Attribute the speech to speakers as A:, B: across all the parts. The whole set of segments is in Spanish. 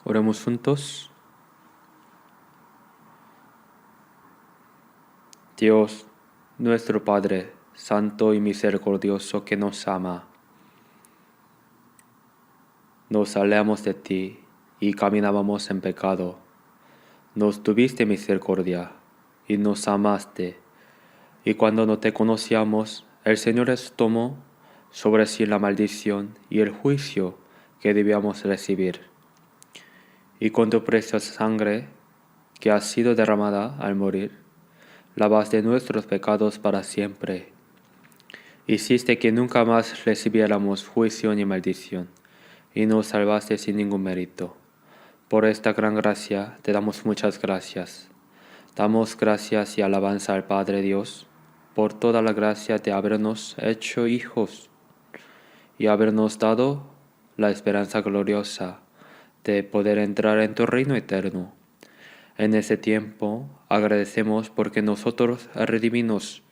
A: Oremos juntos. Dios, nuestro Padre, santo y misericordioso que nos ama, nos alejamos de ti y caminábamos en pecado. Nos tuviste misericordia y nos amaste, y cuando no te conocíamos, el Señor tomó sobre sí la maldición y el juicio que debíamos recibir. Y con tu preciosa sangre, que ha sido derramada al morir, lavaste nuestros pecados para siempre. Hiciste que nunca más recibiéramos juicio ni maldición, y nos salvaste sin ningún mérito. Por esta gran gracia te damos muchas gracias. Damos gracias y alabanza al Padre Dios, por toda la gracia de habernos hecho hijos, y habernos dado la esperanza gloriosa de poder entrar en tu reino eterno. En ese tiempo agradecemos porque nosotros, redimidos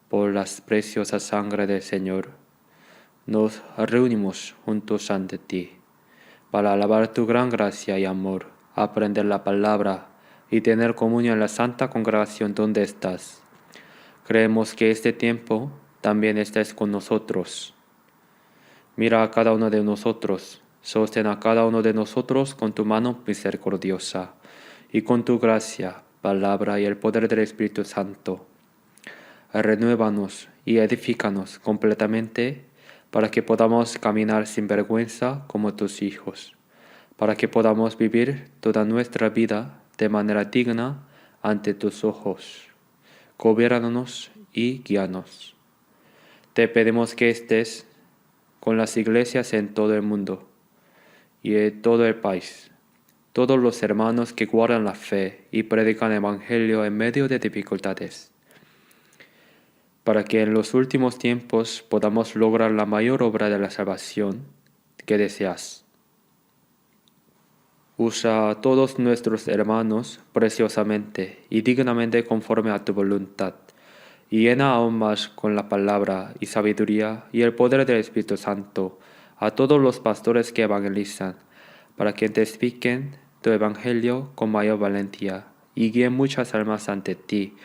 A: por la preciosa sangre del Señor, nos reunimos juntos ante ti, para alabar tu gran gracia y amor, aprender la palabra y tener comunión en la santa congregación donde estás. Creemos que este tiempo también estés con nosotros. Mira a cada uno de nosotros, sostén a cada uno de nosotros con tu mano misericordiosa, y con tu gracia, palabra y el poder del Espíritu Santo. Renuévanos y edifícanos completamente para que podamos caminar sin vergüenza como tus hijos, para que podamos vivir toda nuestra vida de manera digna ante tus ojos. Gobiérnanos y guíanos. Te pedimos que estés con las iglesias en todo el mundo y en todo el país, todos los hermanos que guardan la fe y predican el Evangelio en medio de dificultades, para que en los últimos tiempos podamos lograr la mayor obra de la salvación que deseas. Usa a todos nuestros hermanos preciosamente y dignamente conforme a tu voluntad, y llena aún más con la palabra y sabiduría y el poder del Espíritu Santo a todos los pastores que evangelizan, para que testifiquen tu evangelio con mayor valentía y guíen muchas almas ante ti.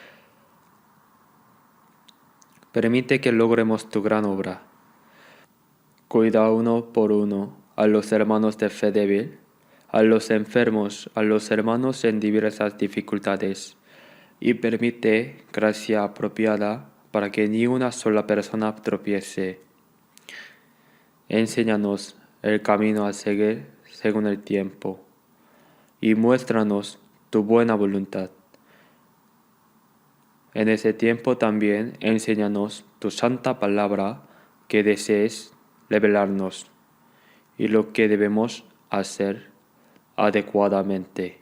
A: Permite que logremos tu gran obra. Cuida uno por uno a los hermanos de fe débil, a los enfermos, a los hermanos en diversas dificultades, y permite gracia apropiada para que ni una sola persona tropiece. Enséñanos el camino a seguir según el tiempo, y muéstranos tu buena voluntad. En ese tiempo también enséñanos tu santa palabra que desees revelarnos, y lo que debemos hacer adecuadamente.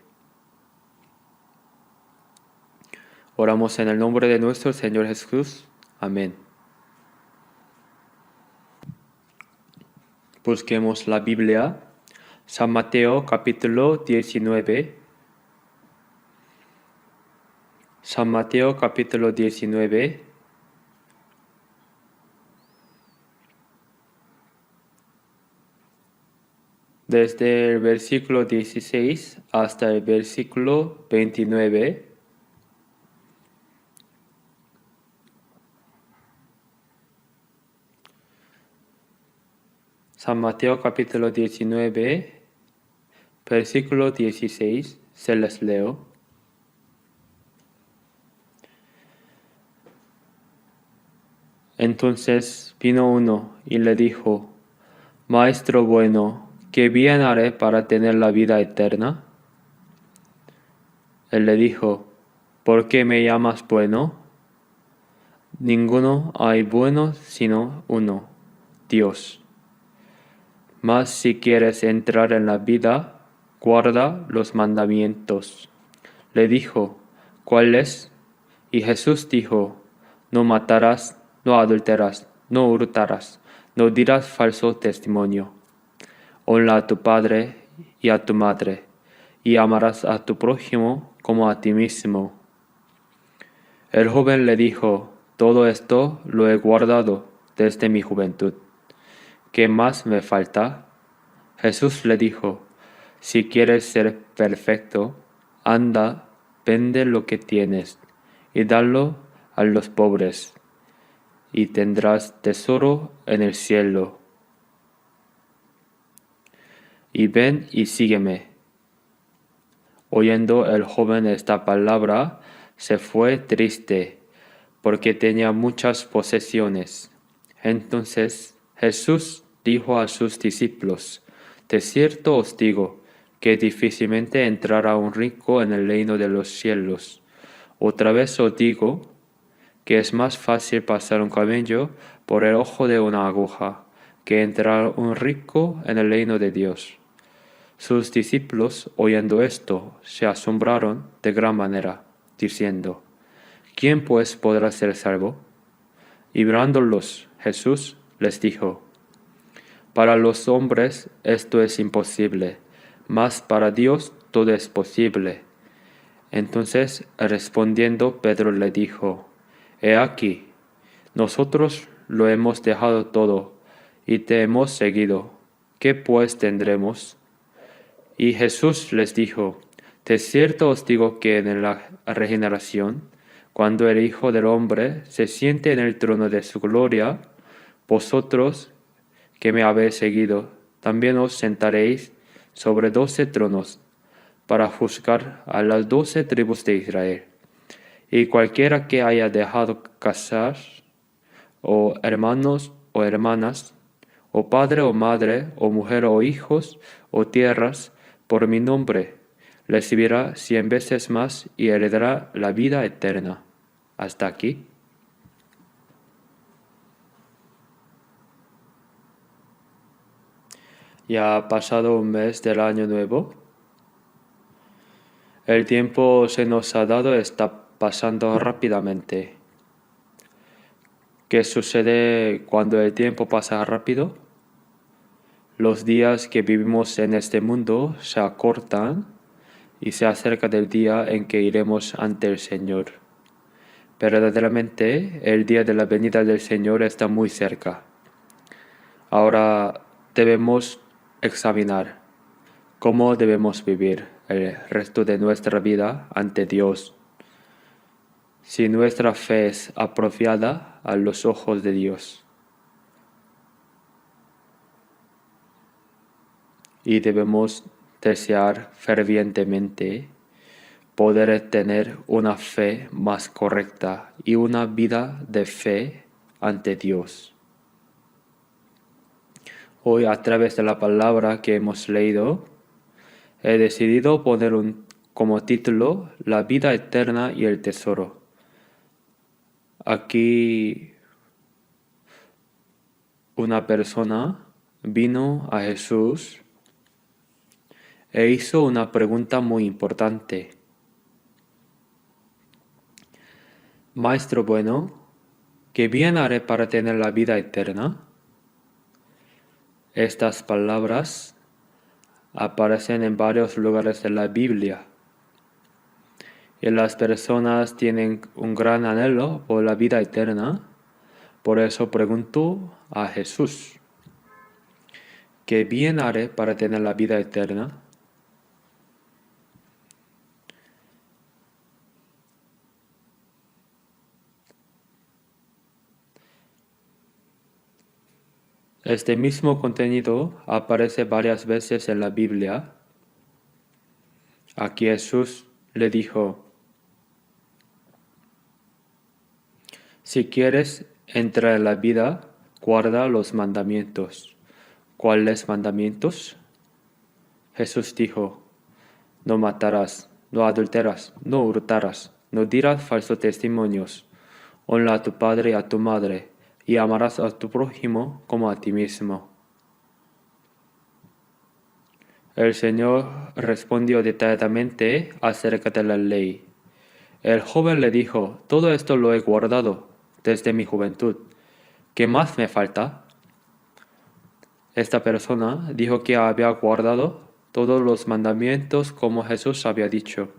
A: Oramos en el nombre de nuestro Señor Jesús. Amén. Busquemos la Biblia. San Mateo capítulo 19. San Mateo capítulo 19. Desde el versículo 16 hasta el versículo 29. San Mateo capítulo 19, versículo 16, se les leo. Entonces vino uno y le dijo: Maestro bueno, ¿qué bien haré para tener la vida eterna? Él le dijo: ¿Por qué me llamas bueno? Ninguno hay bueno sino uno, Dios. Mas si quieres entrar en la vida, guarda los mandamientos. Le dijo: ¿Cuáles? Y Jesús dijo: No matarás, no adulterarás, no hurtarás, no dirás falso testimonio. Honra a tu padre y a tu madre, y amarás a tu prójimo como a ti mismo. El joven le dijo: Todo esto lo he guardado desde mi juventud. ¿Qué más me falta? Jesús le dijo: Si quieres ser perfecto, anda, vende lo que tienes y dalo a los pobres, y tendrás tesoro en el cielo. Y ven y sígueme. Oyendo el joven esta palabra, se fue triste, porque tenía muchas posesiones. Entonces Jesús dijo a sus discípulos: De cierto os digo, que difícilmente entrará un rico en el reino de los cielos. Otra vez os digo, que es más fácil pasar un camello por el ojo de una aguja, que entrar un rico en el reino de Dios. Sus discípulos, oyendo esto, se asombraron de gran manera, diciendo: ¿Quién pues podrá ser salvo? Y mirándolos, Jesús les dijo: Para los hombres esto es imposible, mas para Dios todo es posible. Entonces, respondiendo, Pedro le dijo: He aquí, nosotros lo hemos dejado todo, y te hemos seguido. ¿Qué pues tendremos? Y Jesús les dijo: De cierto os digo que en la regeneración, cuando el Hijo del Hombre se siente en el trono de su gloria, vosotros que me habéis seguido, también os sentaréis sobre 12 tronos, para juzgar a las 12 tribus de Israel. Y cualquiera que haya dejado casar, o hermanos o hermanas, o padre o madre, o mujer o hijos, o tierras, por mi nombre, recibirá 100 veces más y heredará la vida eterna. Hasta aquí. Ya ha pasado un mes del año nuevo. El tiempo se nos ha dado, está pasando rápidamente. ¿Qué sucede cuando el tiempo pasa rápido? Los días que vivimos en este mundo se acortan y se acerca del día en que iremos ante el Señor. Verdaderamente, el día de la venida del Señor está muy cerca. Ahora debemos examinar cómo debemos vivir el resto de nuestra vida ante Dios. Si nuestra fe es apropiada a los ojos de Dios. Y debemos desear fervientemente poder tener una fe más correcta y una vida de fe ante Dios. Hoy, a través de la palabra que hemos leído, he decidido poner como título La vida eterna y el tesoro. Aquí una persona vino a Jesús e hizo una pregunta muy importante. Maestro bueno, ¿qué bien haré para tener la vida eterna? Estas palabras aparecen en varios lugares de la Biblia. Y las personas tienen un gran anhelo por la vida eterna. Por eso preguntó a Jesús: ¿qué bien haré para tener la vida eterna? Este mismo contenido aparece varias veces en la Biblia. Aquí Jesús le dijo: si quieres entrar en la vida, guarda los mandamientos. ¿Cuáles mandamientos? Jesús dijo: no matarás, no adulterarás, no hurtarás, no dirás falsos testimonios, honra a tu padre y a tu madre, y amarás a tu prójimo como a ti mismo. El Señor respondió detalladamente acerca de la ley. El joven le dijo: todo esto lo he guardado desde mi juventud. ¿Qué más me falta? Esta persona dijo que había guardado todos los mandamientos como Jesús había dicho.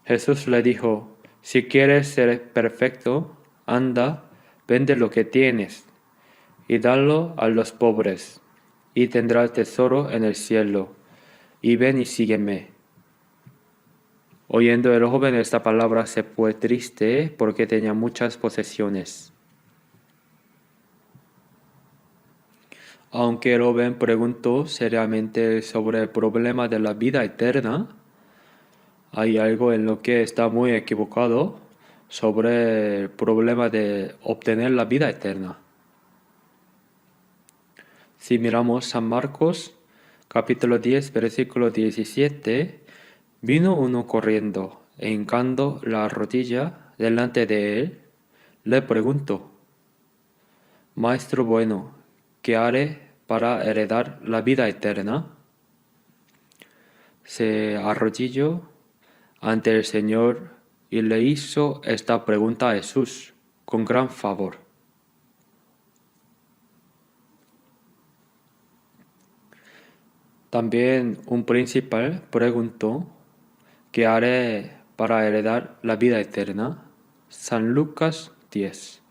A: Jesús le dijo: si quieres ser perfecto, anda, vende lo que tienes y dalo a los pobres, y tendrás tesoro en el cielo. Y ven y sígueme. Oyendo el joven esta palabra se fue triste porque tenía muchas posesiones. Aunque el joven preguntó seriamente sobre el problema de la vida eterna, hay algo en lo que está muy equivocado sobre el problema de obtener la vida eterna. Si miramos San Marcos, capítulo 10, versículo 17, vino uno corriendo e hincando la rodilla delante de él, le preguntó: Maestro bueno, ¿qué haré para heredar la vida eterna? Se arrodilló ante el Señor y le hizo esta pregunta a Jesús con gran favor. También un principal preguntó: ¿qué haré para heredar la vida eterna? San Lucas 10.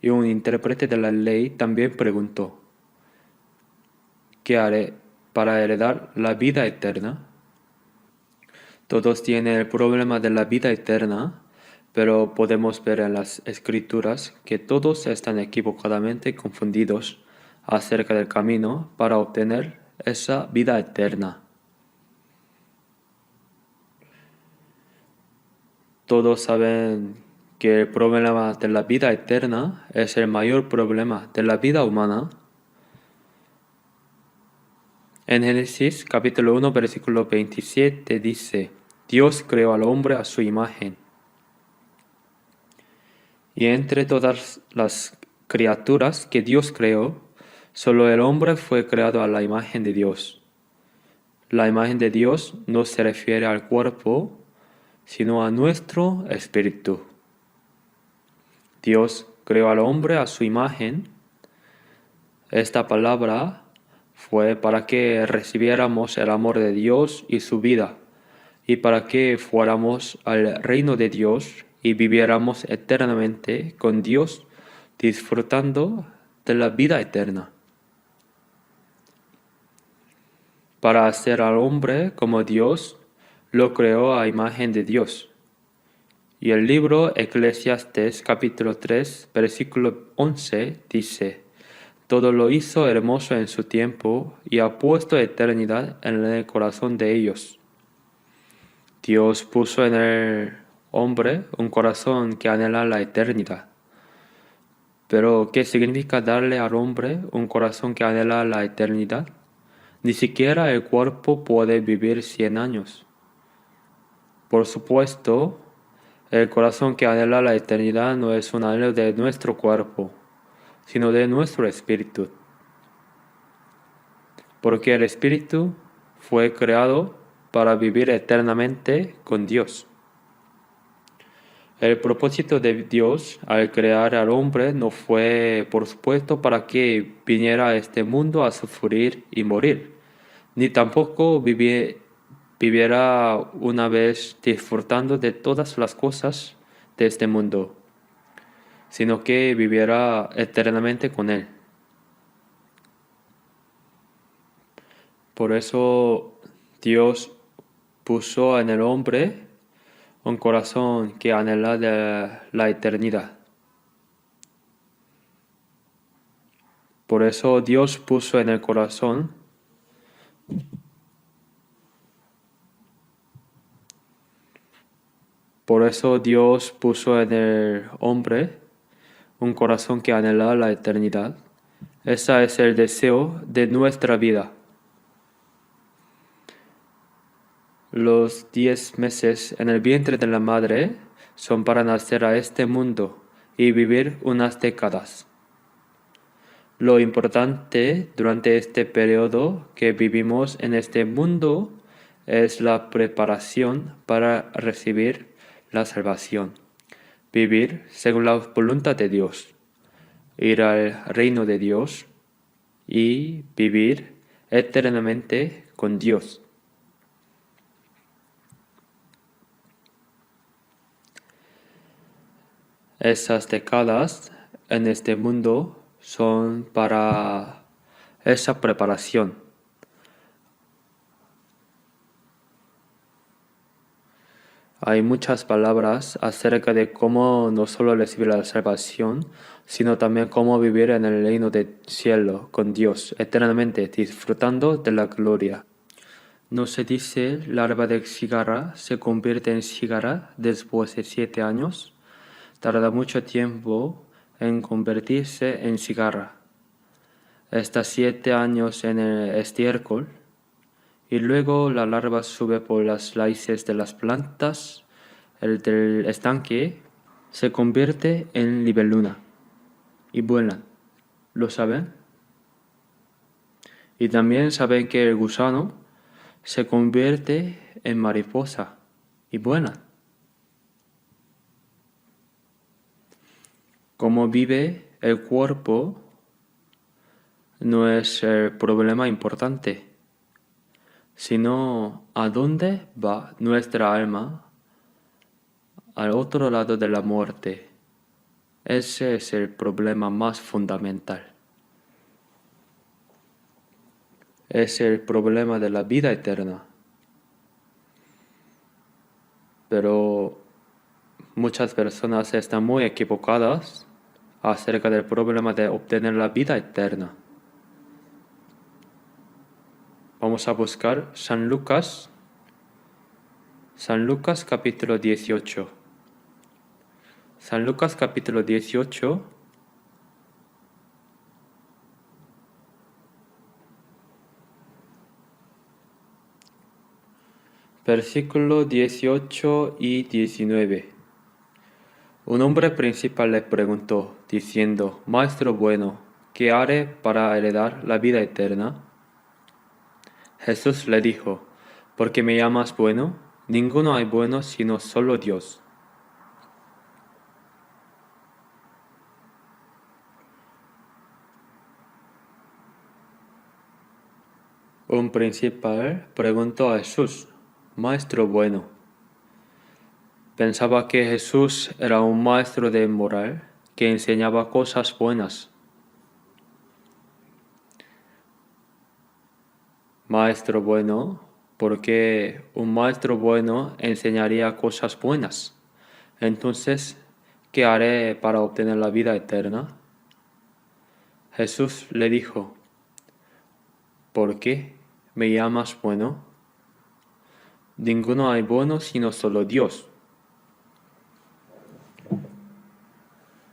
A: Y un intérprete de la ley también preguntó: ¿qué haré para heredar la vida eterna? Todos tienen el problema de la vida eterna, pero podemos ver en las escrituras que todos están equivocadamente confundidos acerca del camino para obtener esa vida eterna. Todos saben que el problema de la vida eterna es el mayor problema de la vida humana. En Génesis capítulo 1 versículo 27 dice: Dios creó al hombre a su imagen. Y entre todas las criaturas que Dios creó, solo el hombre fue creado a la imagen de Dios. La imagen de Dios no se refiere al cuerpo, sino a nuestro espíritu. Dios creó al hombre a su imagen. Esta palabra fue para que recibiéramos el amor de Dios y su vida, y para que fuéramos al reino de Dios y viviéramos eternamente con Dios, disfrutando de la vida eterna. Para hacer al hombre como Dios, lo creó a imagen de Dios. Y el libro Eclesiastes capítulo 3, versículo 11 dice: Todo lo hizo hermoso en su tiempo y ha puesto eternidad en el corazón de ellos. Dios puso en el hombre un corazón que anhela la eternidad. Pero, ¿qué significa darle al hombre un corazón que anhela la eternidad? Ni siquiera el cuerpo puede vivir 100 años. Por supuesto, el corazón que anhela la eternidad no es un anhelo de nuestro cuerpo, sino de nuestro espíritu. Porque el espíritu fue creado para vivir eternamente con Dios. El propósito de Dios al crear al hombre no fue, por supuesto, para que viniera a este mundo a sufrir y morir, ni tampoco viviera una vez disfrutando de todas las cosas de este mundo, sino que viviera eternamente con Él. Por eso Dios puso en el hombre un corazón que anhela de la eternidad. Por eso Dios puso en el corazón Por eso Dios puso en el hombre un corazón que anhela la eternidad. Ese es el deseo de nuestra vida. Los 10 meses en el vientre de la madre son para nacer a este mundo y vivir unas décadas. Lo importante durante este periodo que vivimos en este mundo es la preparación para recibir la salvación, vivir según la voluntad de Dios, ir al reino de Dios y vivir eternamente con Dios. Esas décadas en este mundo son para esa preparación. Hay muchas palabras acerca de cómo no solo recibir la salvación, sino también cómo vivir en el reino del cielo con Dios eternamente, disfrutando de la gloria. No se dice la árbol de cigarra se convierte en cigarra después de 7 años. Tarda mucho tiempo en convertirse en cigarra. Está 7 años en el estiércol y luego la larva sube por las raíces de las plantas. El del estanque se convierte en libélula y vuelan. ¿Lo saben? Y también saben que el gusano se convierte en mariposa y vuela. Cómo vive el cuerpo no es el problema importante, sino a dónde va nuestra alma al otro lado de la muerte. Ese es el problema más fundamental. Es el problema de la vida eterna. Pero muchas personas están muy equivocadas acerca del problema de obtener la vida eterna. Vamos a buscar San Lucas capítulo 18. San Lucas capítulo 18. Versículo 18 y 19. Un hombre principal le preguntó, diciendo, Maestro bueno, ¿qué haré para heredar la vida eterna? Jesús le dijo, ¿por qué me llamas bueno? Ninguno hay bueno sino solo Dios. Un principal preguntó a Jesús, Maestro bueno. Pensaba que Jesús era un maestro de moral que enseñaba cosas buenas. Maestro bueno, ¿por qué un maestro bueno enseñaría cosas buenas? Entonces, ¿qué haré para obtener la vida eterna? Jesús le dijo, ¿por qué me llamas bueno? Ninguno hay bueno sino solo Dios.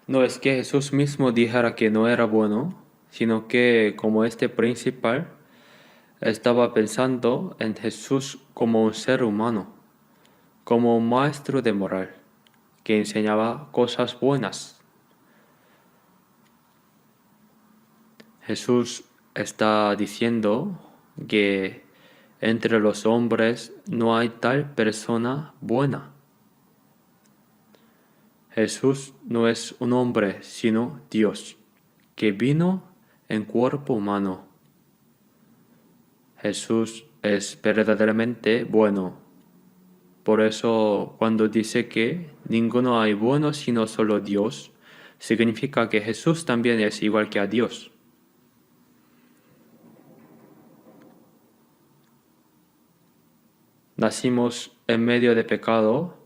A: No es que Jesús mismo dijera que no era bueno, sino que como este principal estaba pensando en Jesús como un ser humano, como un maestro de moral, que enseñaba cosas buenas. Jesús está diciendo que entre los hombres no hay tal persona buena. Jesús no es un hombre, sino Dios, que vino en cuerpo humano. Jesús es verdaderamente bueno. Por eso, cuando dice que ninguno hay bueno sino solo Dios, significa que Jesús también es igual que a Dios. Nacimos en medio de pecado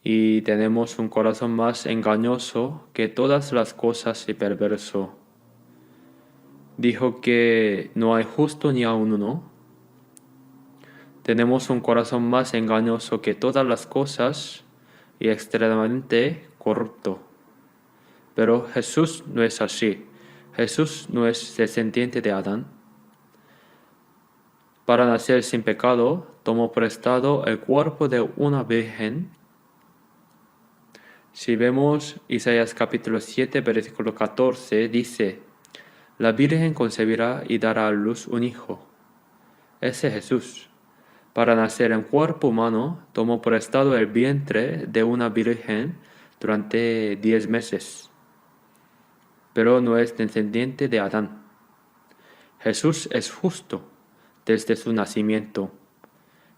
A: y tenemos un corazón más engañoso que todas las cosas y perverso. Dijo que no hay justo ni aun uno. Tenemos un corazón más engañoso que todas las cosas y extremadamente corrupto. Pero Jesús no es así. Jesús no es descendiente de Adán. Para nacer sin pecado, tomó prestado el cuerpo de una virgen. Si vemos Isaías capítulo 7, versículo 14, dice, la virgen concebirá y dará a luz un hijo. Ese es Jesús. Para nacer en cuerpo humano, tomó prestado el vientre de una virgen durante 10 meses. Pero no es descendiente de Adán. Jesús es justo desde su nacimiento.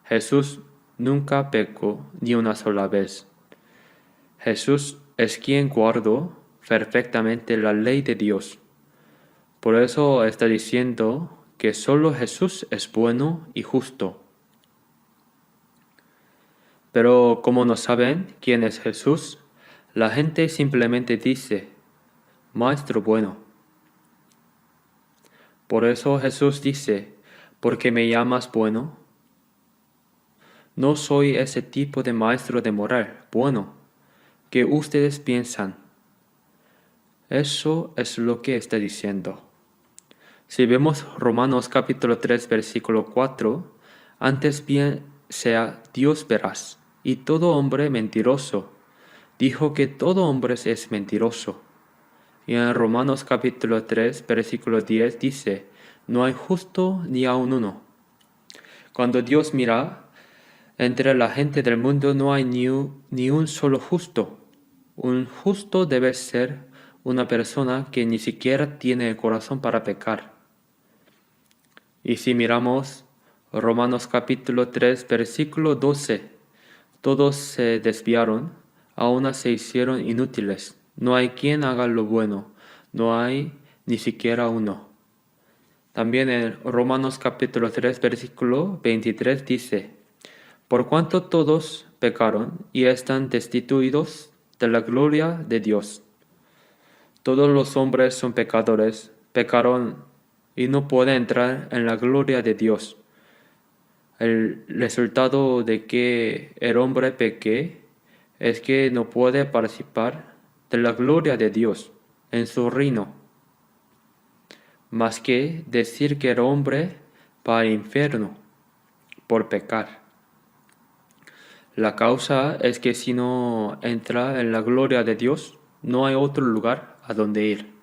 A: Jesús nunca pecó ni una sola vez. Jesús es quien guardó perfectamente la ley de Dios. Por eso está diciendo que solo Jesús es bueno y justo. Pero como no saben quién es Jesús, la gente simplemente dice, Maestro bueno. Por eso Jesús dice, ¿por qué me llamas bueno? No soy ese tipo de maestro de moral bueno que ustedes piensan. Eso es lo que está diciendo. Si vemos Romanos capítulo 3 versículo 4, antes bien sea Dios veraz y todo hombre mentiroso. Dijo que todo hombre es mentiroso. Y en Romanos capítulo 3 versículo 10 dice, no hay justo ni aun uno. Cuando Dios mira, entre la gente del mundo no hay ni un solo justo. Un justo debe ser una persona que ni siquiera tiene el corazón para pecar. Y si miramos Romanos capítulo 3 versículo 12, todos se desviaron, aún se hicieron inútiles. No hay quien haga lo bueno, no hay ni siquiera uno. También en Romanos capítulo 3 versículo 23 dice, por cuanto todos pecaron y están destituidos de la gloria de Dios. Todos los hombres son pecadores, pecaron y no pueden entrar en la gloria de Dios. El resultado de que el hombre peque es que no puede participar de la gloria de Dios en su reino. Más que decir que el hombre va al infierno por pecar. La causa es que si no entra en la gloria de Dios, no hay otro lugar a donde ir.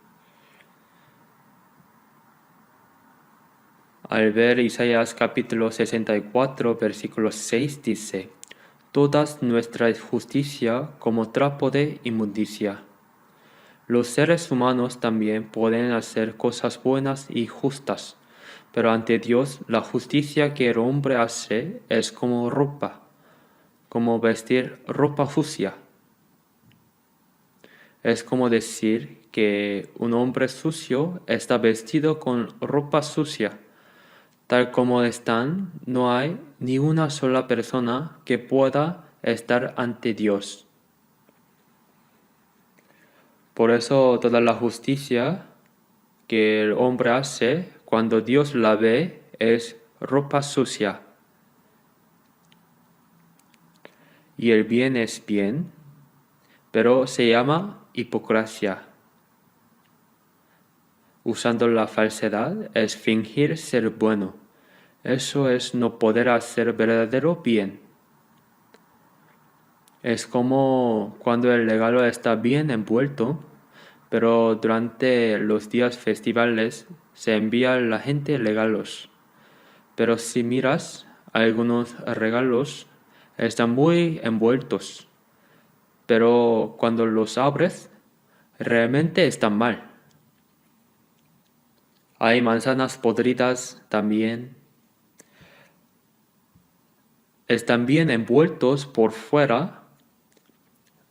A: Al ver Isaías capítulo 64, versículo 6 dice, todas nuestra justicia como trapo de inmundicia. Los seres humanos también pueden hacer cosas buenas y justas, pero ante Dios la justicia que el hombre hace es como ropa, como vestir ropa sucia. Es como decir que un hombre sucio está vestido con ropa sucia. Tal como están, no hay ni una sola persona que pueda estar ante Dios. Por eso toda la justicia que el hombre hace, cuando Dios la ve, es ropa sucia. Y el bien es bien, pero se llama hipocresía. Usando la falsedad es fingir ser bueno. Eso es no poder hacer verdadero bien. Es como cuando el regalo está bien envuelto, pero durante los días festivales se envía a la gente regalos. Pero si miras, algunos regalos están muy envueltos, pero cuando los abres, realmente están mal. Hay manzanas podridas también. Están bien envueltos por fuera,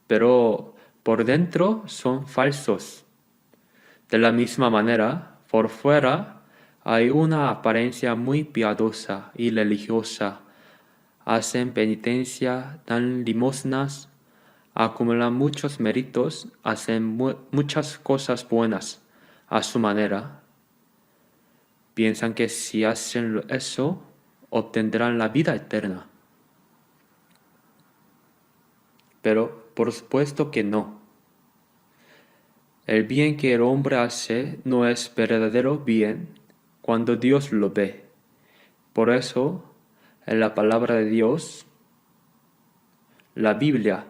A: pero por dentro son falsos. De la misma manera, por fuera hay una apariencia muy piadosa y religiosa. Hacen penitencia, dan limosnas, acumulan muchos méritos, hacen muchas cosas buenas a su manera. Piensan que si hacen eso, obtendrán la vida eterna. Pero por supuesto que no. El bien que el hombre hace no es verdadero bien cuando Dios lo ve. Por eso, en la palabra de Dios, la Biblia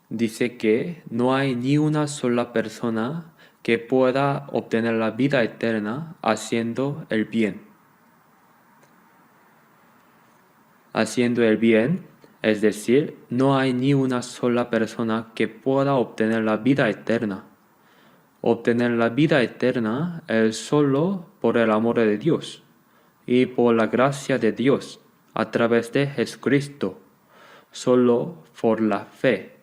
A: dice que no hay ni una sola persona que pueda obtener la vida eterna haciendo el bien. Haciendo el bien, es decir, no hay ni una sola persona que pueda obtener la vida eterna. Obtener la vida eterna es solo por el amor de Dios y por la gracia de Dios a través de Jesucristo, solo por la fe.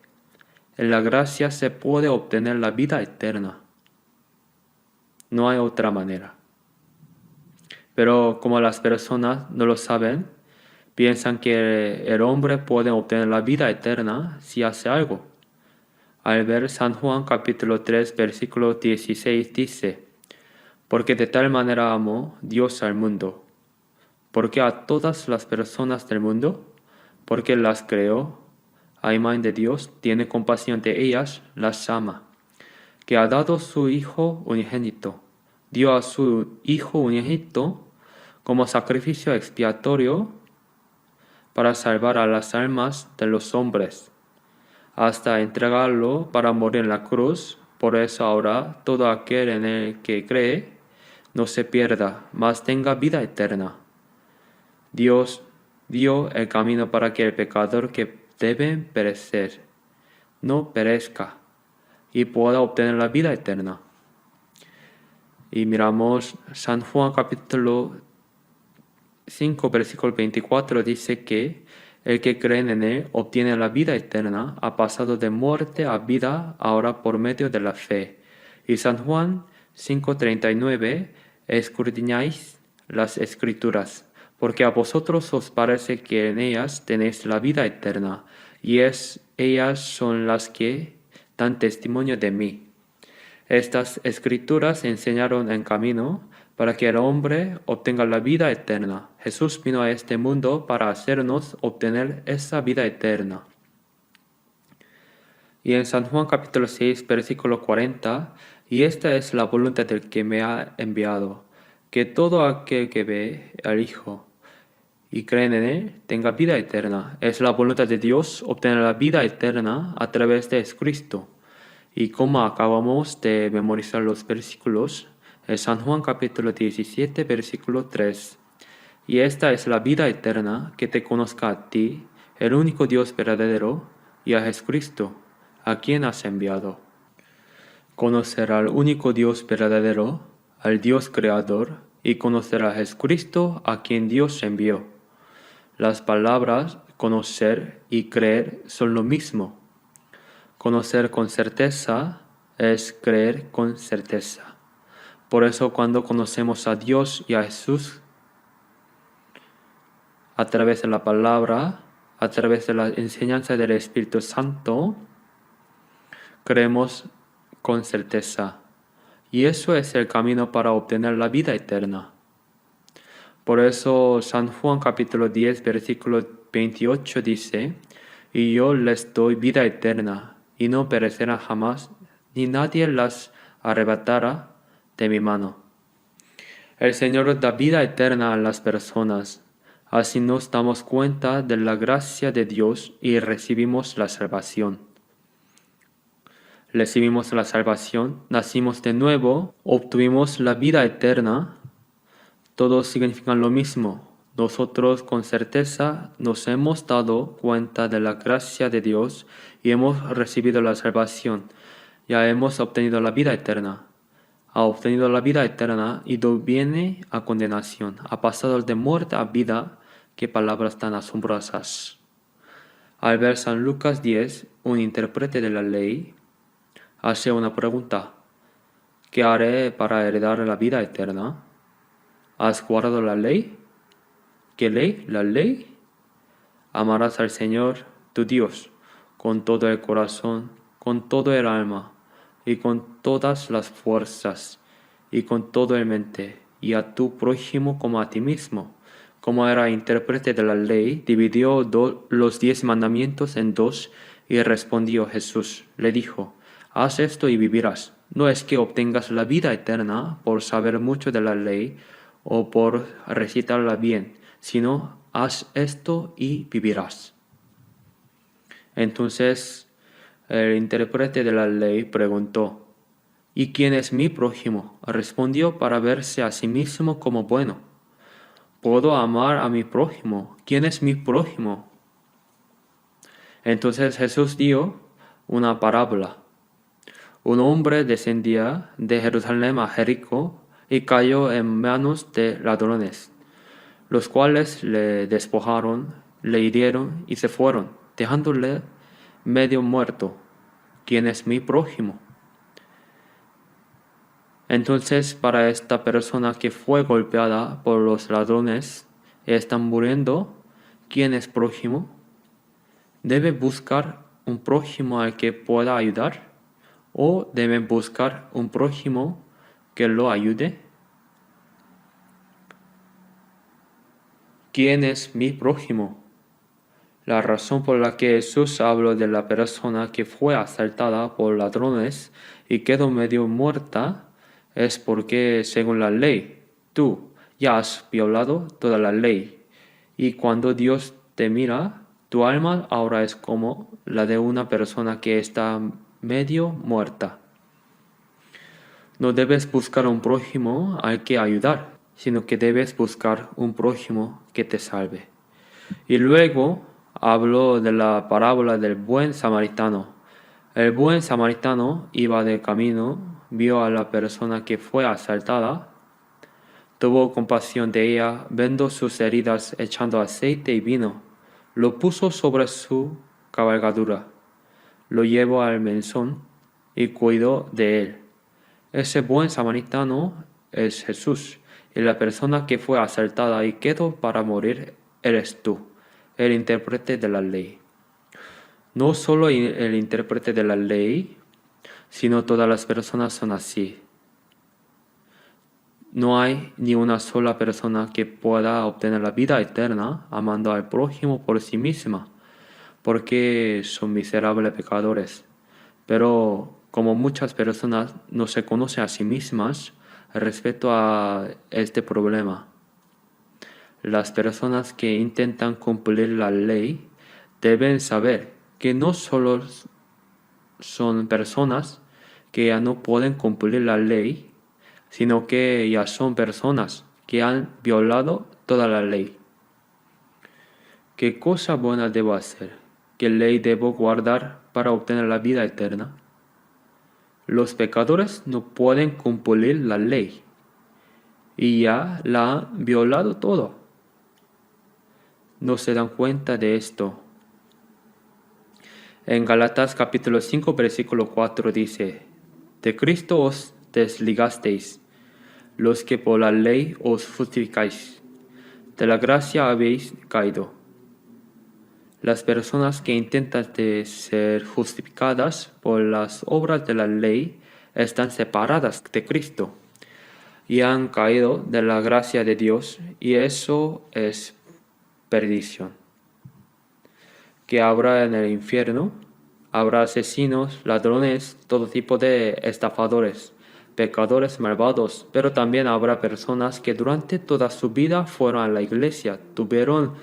A: En la gracia se puede obtener la vida eterna. no hay otra manera. Pero como las personas no lo saben, piensan que el hombre puede obtener la vida eterna si hace algo. Al ver San Juan capítulo 3 versículo 16 dice, porque de tal manera amó Dios al mundo. Porque a todas las personas del mundo, porque las creó, a imagen de Dios, tiene compasión de ellas, las ama. Que ha dado su Hijo unigénito, dio a su Hijo unigénito como sacrificio expiatorio para salvar a las almas de los hombres, hasta entregarlo para morir en la cruz. Por eso ahora todo aquel en el que cree no se pierda, mas tenga vida eterna. Dios dio el camino para que el pecador que debe perecer no perezca y pueda obtener la vida eterna. Y miramos San Juan capítulo 5 versículo 24 dice que el que cree en él obtiene la vida eterna, ha pasado de muerte a vida ahora por medio de la fe. Y San Juan 5:39 escudriñáis las escrituras, porque a vosotros os parece que en ellas tenéis la vida eterna, y ellas son las que dan testimonio de mí. Estas escrituras enseñaron en camino para que el hombre obtenga la vida eterna. Jesús vino a este mundo para hacernos obtener esa vida eterna. Y en San Juan capítulo 6, versículo 40, y esta es la voluntad del que me ha enviado, que todo aquel que ve al Hijo y cree en él tenga vida eterna. Es la voluntad de Dios obtener la vida eterna a través de Jesucristo. Y como acabamos de memorizar los versículos, en San Juan capítulo 17, versículo 3. Y esta es la vida eterna, que te conozca a ti, el único Dios verdadero, y a Jesucristo, a quien has enviado. Conocer al único Dios verdadero, al Dios creador, y conocer a Jesucristo, a quien Dios envió. Las palabras conocer y creer son lo mismo. Conocer con certeza es creer con certeza. Por eso cuando conocemos a Dios y a Jesús a través de la palabra, a través de la enseñanza del Espíritu Santo, creemos con certeza. Y eso es el camino para obtener la vida eterna. Por eso San Juan capítulo 10 versículo 28 dice, y yo les doy vida eterna, y no perecerán jamás, ni nadie las arrebatará de mi mano. El Señor da vida eterna a las personas. Así nos damos cuenta de la gracia de Dios y recibimos la salvación. Recibimos la salvación, nacimos de nuevo, obtuvimos la vida eterna. Todos significan lo mismo. Nosotros con certeza nos hemos dado cuenta de la gracia de Dios y hemos recibido la salvación. Ya hemos obtenido la vida eterna. Ha obtenido la vida eterna y no viene a condenación. Ha pasado de muerte a vida. Qué palabras tan asombrosas. Al ver San Lucas 10, un intérprete de la ley hace una pregunta. ¿Qué haré para heredar la vida eterna? ¿Has guardado la ley? ¿Qué ley? La ley. Amarás al Señor, tu Dios, con todo el corazón, con todo el alma, y con todas las fuerzas, y con todo el mente, y a tu prójimo como a ti mismo. Como era intérprete de la ley, dividió los 10 mandamientos en dos, y respondió Jesús. Le dijo, haz esto y vivirás. No es que obtengas la vida eterna por saber mucho de la ley, o por recitarla bien, sino haz esto y vivirás. Entonces el intérprete de la ley preguntó, ¿y quién es mi prójimo? Respondió para verse a sí mismo como bueno. ¿Puedo amar a mi prójimo? ¿Quién es mi prójimo? Entonces Jesús dio una parábola. Un hombre descendía de Jerusalén a Jericó y cayó en manos de ladrones, los cuales le despojaron, le hirieron y se fueron, dejándole medio muerto. ¿Quién es mi prójimo? Entonces, para esta persona que fue golpeada por los ladrones y está muriendo, ¿quién es prójimo? ¿Debe buscar un prójimo al que pueda ayudar? ¿O debe buscar un prójimo que lo ayude? ¿Quién es mi prójimo? La razón por la que Jesús habló de la persona que fue asaltada por ladrones y quedó medio muerta es porque, según la ley, tú ya has violado toda la ley. Y cuando Dios te mira, tu alma ahora es como la de una persona que está medio muerta. No debes buscar un prójimo al que ayudar, sino que debes buscar un prójimo que te salve. Y luego habló de la parábola del buen samaritano. El buen samaritano iba de camino, vio a la persona que fue asaltada, tuvo compasión de ella, vendó sus heridas echando aceite y vino, lo puso sobre su cabalgadura, lo llevó al mesón y cuidó de él. Ese buen samaritano es Jesús, y la persona que fue asaltada y quedó para morir eres tú, el intérprete de la ley. No solo el intérprete de la ley, sino todas las personas son así. No hay ni una sola persona que pueda obtener la vida eterna amando al prójimo por sí misma, porque son miserables pecadores. Pero como muchas personas no se conocen a sí mismas respecto a este problema, las personas que intentan cumplir la ley deben saber que no solo son personas que ya no pueden cumplir la ley, sino que ya son personas que han violado toda la ley. ¿Qué cosa buena debo hacer? ¿Qué ley debo guardar para obtener la vida eterna? Los pecadores no pueden cumplir la ley y ya la han violado todo. No se dan cuenta de esto. En Gálatas capítulo 5 versículo 4 dice: De Cristo os desligasteis, los que por la ley os justificáis. De la gracia habéis caído. Las personas que intentan ser justificadas por las obras de la ley están separadas de Cristo y han caído de la gracia de Dios, y eso es perdición. Que habrá en el infierno, habrá asesinos, ladrones, todo tipo de estafadores, pecadores malvados, pero también habrá personas que durante toda su vida fueron a la iglesia, tuvieron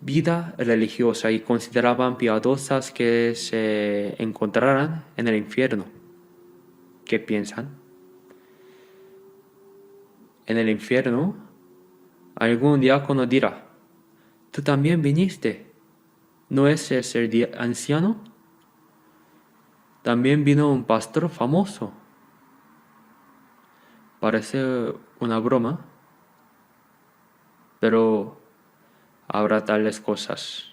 A: vida religiosa y consideraban piadosas que se encontrarán en el infierno. ¿Qué piensan? En el infierno, algún diácono dirá: ¿tú también viniste? ¿No es ese anciano? También vino un pastor famoso. Parece una broma, pero habrá tales cosas.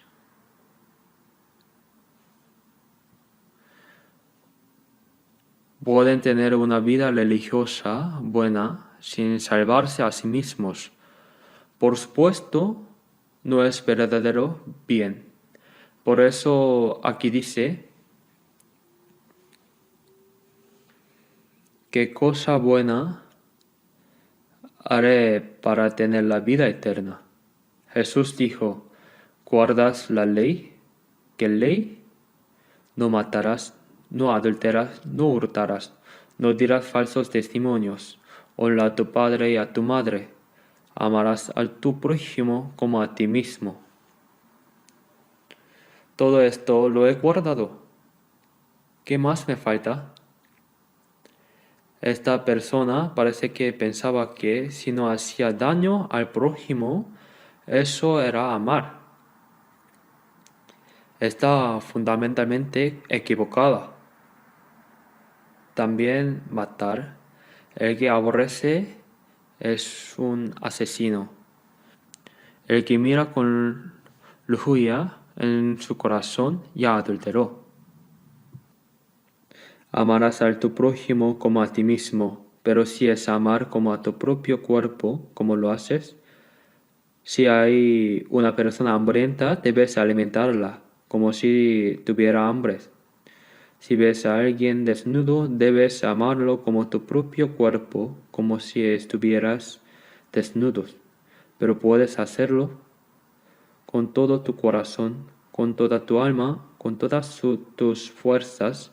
A: Pueden tener una vida religiosa buena sin salvarse a sí mismos. Por supuesto, no es verdadero bien. Por eso aquí dice: ¿qué cosa buena haré para tener la vida eterna? Jesús dijo: ¿guardas la ley? ¿Qué ley? No matarás, no adulterarás, no hurtarás, no dirás falsos testimonios, honra a tu padre y a tu madre, amarás a tu prójimo como a ti mismo. Todo esto lo he guardado. ¿Qué más me falta? Esta persona parece que pensaba que si no hacía daño al prójimo, eso era amar. Está fundamentalmente equivocada. También matar. El que aborrece es un asesino. El que mira con lujuria en su corazón ya adulteró. Amarás a tu prójimo como a ti mismo. pero si es amar como a tu propio cuerpo, como lo haces, si hay una persona hambrienta, debes alimentarla, como si tuviera hambre. Si ves a alguien desnudo, debes amarlo como tu propio cuerpo, como si estuvieras desnudo. Pero puedes hacerlo con todo tu corazón, con toda tu alma, con todas tus fuerzas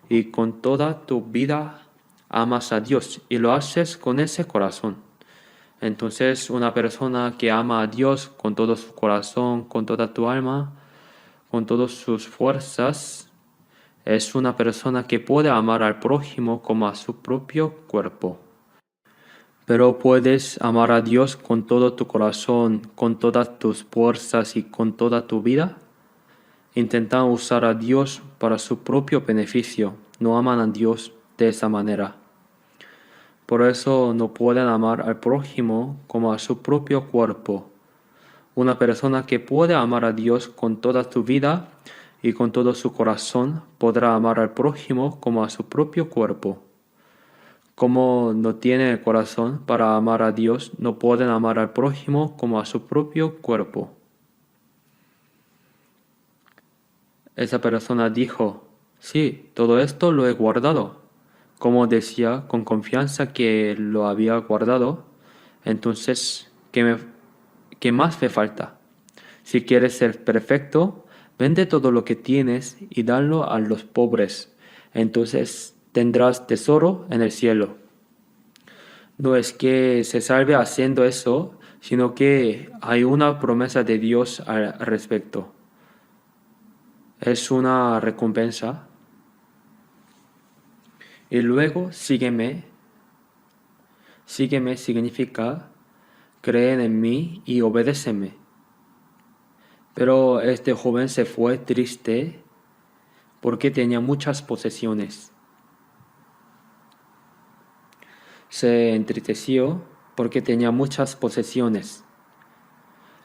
A: y con toda tu vida. Amas a Dios y lo haces con ese corazón. Entonces, una persona que ama a Dios con todo su corazón, con toda tu alma, con todas sus fuerzas, es una persona que puede amar al prójimo como a su propio cuerpo. Pero puedes amar a Dios con todo tu corazón, con todas tus fuerzas y con toda tu vida. Intentan usar a Dios para su propio beneficio. No aman a Dios de esa manera. Por eso no pueden amar al prójimo como a su propio cuerpo. Una persona que puede amar a Dios con toda su vida y con todo su corazón podrá amar al prójimo como a su propio cuerpo. Como no tiene el corazón para amar a Dios, no pueden amar al prójimo como a su propio cuerpo. Esa persona dijo, sí, todo esto lo he guardado. Como decía con confianza que lo había guardado, entonces, ¿qué más me falta? Si quieres ser perfecto, vende todo lo que tienes y dalo a los pobres. Entonces tendrás tesoro en el cielo. No es que se salve haciendo eso, sino que hay una promesa de Dios al respecto. Es una recompensa. Y luego sígueme. Sígueme significa creen en mí y obedéceme. Pero este joven se fue triste porque tenía muchas posesiones. Se entristeció porque tenía muchas posesiones.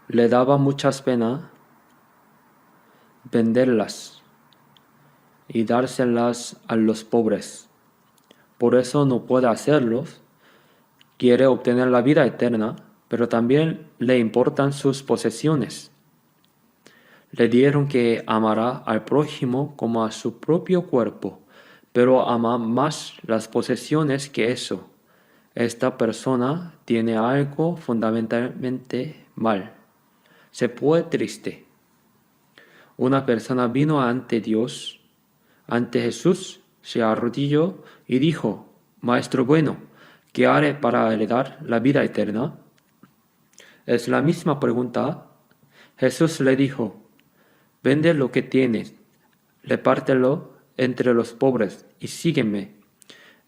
A: Le daba mucha pena venderlas y dárselas a los pobres. Por eso no puede hacerlo. Quiere obtener la vida eterna, pero también le importan sus posesiones. Le dieron que amará al prójimo como a su propio cuerpo, pero ama más las posesiones que eso. Esta persona tiene algo fundamentalmente mal. Se fue triste. Una persona vino ante Dios, ante Jesús, se arrodilló y dijo, Maestro bueno, ¿qué haré para heredar la vida eterna? Es la misma pregunta. Jesús le dijo, vende lo que tienes, repártelo entre los pobres y sígueme.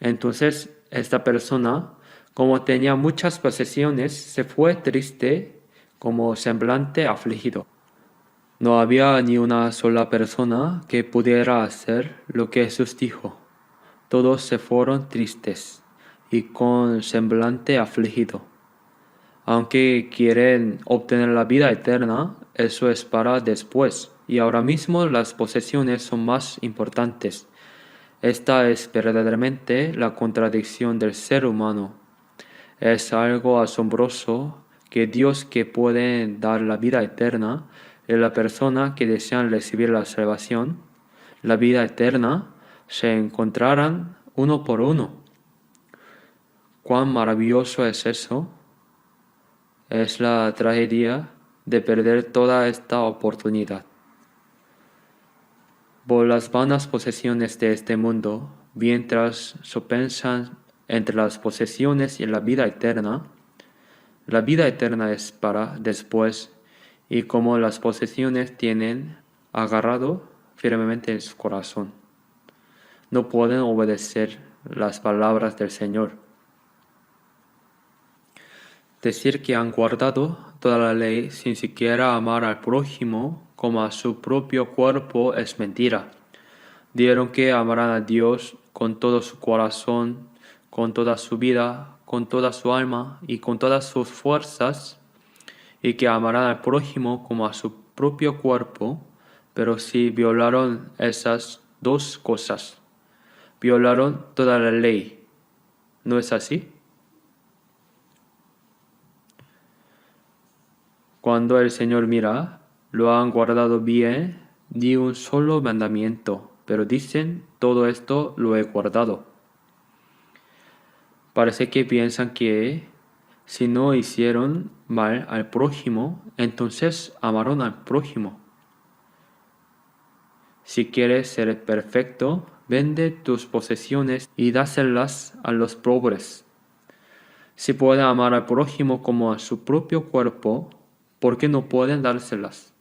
A: Entonces esta persona, como tenía muchas posesiones, se fue triste, como semblante afligido. No había ni una sola persona que pudiera hacer lo que Jesús dijo. Todos se fueron tristes y con semblante afligido. Aunque quieren obtener la vida eterna, eso es para después, y ahora mismo las posesiones son más importantes. Esta es verdaderamente la contradicción del ser humano. Es algo asombroso que Dios que puede dar la vida eterna y la persona que desean recibir la salvación, la vida eterna, se encontrarán uno por uno. ¿Cuán maravilloso es eso? Es la tragedia de perder toda esta oportunidad. Por las vanas posesiones de este mundo, mientras sopensan entre las posesiones y la vida eterna es para después, y como las posesiones tienen agarrado firmemente en su corazón, no pueden obedecer las palabras del Señor. Decir que han guardado toda la ley sin siquiera amar al prójimo como a su propio cuerpo es mentira. Dieron que amarán a Dios con todo su corazón, con toda su vida, con toda su alma y con todas sus fuerzas, y que amarán al prójimo como a su propio cuerpo, pero si violaron esas dos cosas, violaron toda la ley. ¿No es así? Cuando el Señor mira, lo han guardado bien, ni un solo mandamiento, pero dicen, todo esto lo he guardado. Parece que piensan que si no hicieron mal al prójimo, entonces amaron al prójimo. Si quieres ser perfecto, vende tus posesiones y dáselas a los pobres. Si puede amar al prójimo como a su propio cuerpo, ¿por qué no pueden dárselas?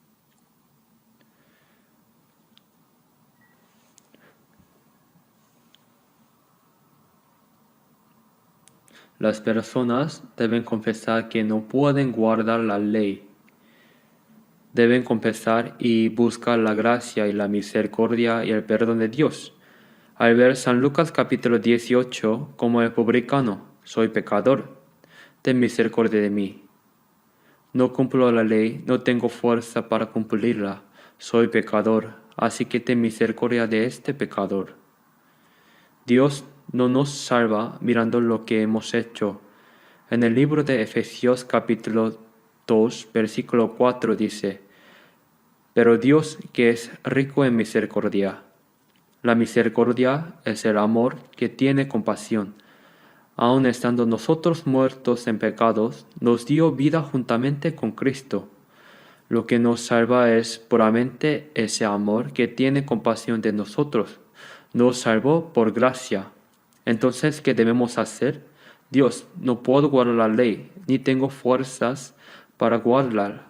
A: Las personas deben confesar que no pueden guardar la ley. Deben confesar y buscar la gracia y la misericordia y el perdón de Dios. Al ver San Lucas capítulo 18 como el publicano, soy pecador, ten misericordia de mí. No cumplo la ley, no tengo fuerza para cumplirla, soy pecador, así que ten misericordia de este pecador. Dios no nos salva mirando lo que hemos hecho. En el libro de Efesios capítulo 2, versículo 4 dice, pero Dios que es rico en misericordia. La misericordia es el amor que tiene compasión. Aun estando nosotros muertos en pecados, nos dio vida juntamente con Cristo. Lo que nos salva es puramente ese amor que tiene compasión de nosotros. Nos salvó por gracia. Entonces, ¿qué debemos hacer? Dios, no puedo guardar la ley, ni tengo fuerzas para guardarla.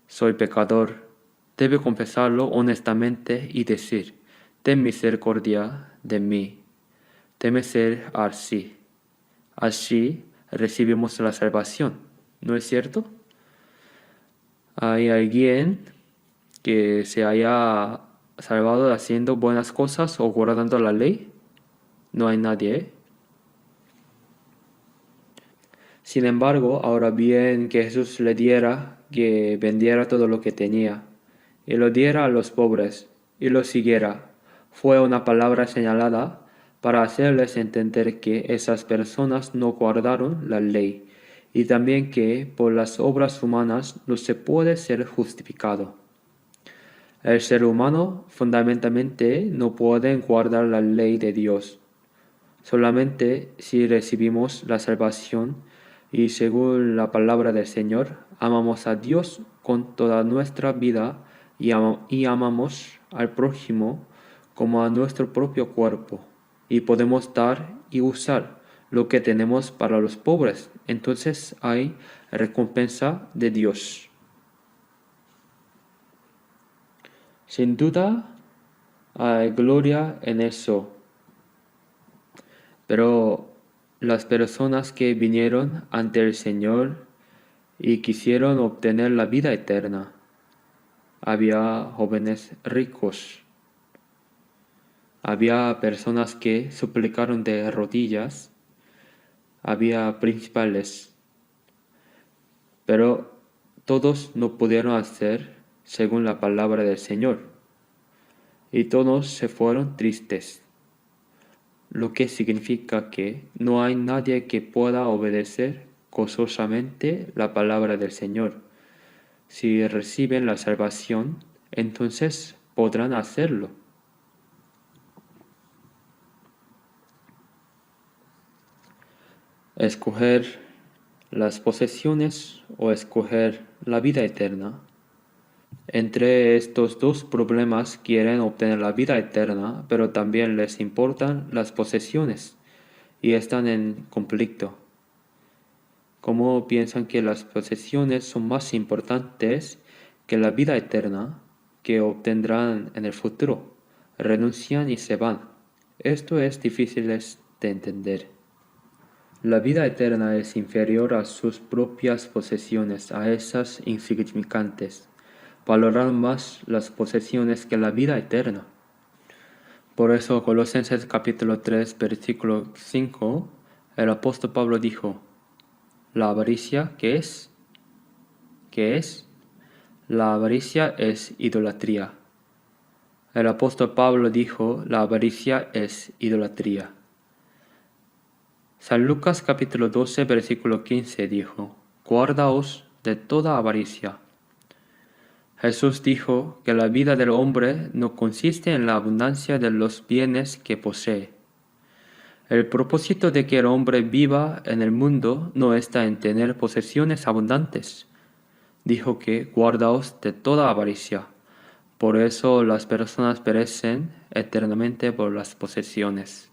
A: Soy pecador. Debe confesarlo honestamente y decir, ten misericordia de mí. Debe ser así. Así recibimos la salvación. ¿No es cierto? ¿Hay alguien que se haya salvado haciendo buenas cosas o guardando la ley? No hay nadie, ¿eh? Sin embargo, ahora bien que Jesús le diera que vendiera todo lo que tenía y lo diera a los pobres y lo siguiera, fue una palabra señalada para hacerles entender que esas personas no guardaron la ley y también que por las obras humanas no se puede ser justificado. El ser humano fundamentalmente no puede guardar la ley de Dios. Solamente si recibimos la salvación y según la palabra del Señor, amamos a Dios con toda nuestra vida y amamos al prójimo como a nuestro propio cuerpo. Y podemos dar y usar lo que tenemos para los pobres. Entonces hay recompensa de Dios. Sin duda hay gloria en eso. Pero las personas que vinieron ante el Señor y quisieron obtener la vida eterna, había jóvenes ricos, había personas que suplicaron de rodillas, había principales, pero todos no pudieron hacer según la palabra del Señor, y todos se fueron tristes. Lo que significa que no hay nadie que pueda obedecer gozosamente la palabra del Señor. Si reciben la salvación, entonces podrán hacerlo. Escoger las posesiones o escoger la vida eterna. Entre estos dos problemas quieren obtener la vida eterna, pero también les importan las posesiones y están en conflicto. Como piensan que las posesiones son más importantes que la vida eterna que obtendrán en el futuro, renuncian y se van. Esto es difícil de entender. La vida eterna es inferior a sus propias posesiones, a esas insignificantes. Valoran más las posesiones que la vida eterna. Por eso, Colosenses capítulo 3, versículo 5, el apóstol Pablo dijo, ¿la avaricia qué es? ¿Qué es? La avaricia es idolatría. El apóstol Pablo dijo, la avaricia es idolatría. San Lucas capítulo 12, versículo 15 dijo, guardaos de toda avaricia. Jesús dijo que la vida del hombre no consiste en la abundancia de los bienes que posee. El propósito de que el hombre viva en el mundo no está en tener posesiones abundantes. Dijo que guardaos de toda avaricia. Por eso las personas perecen eternamente por las posesiones.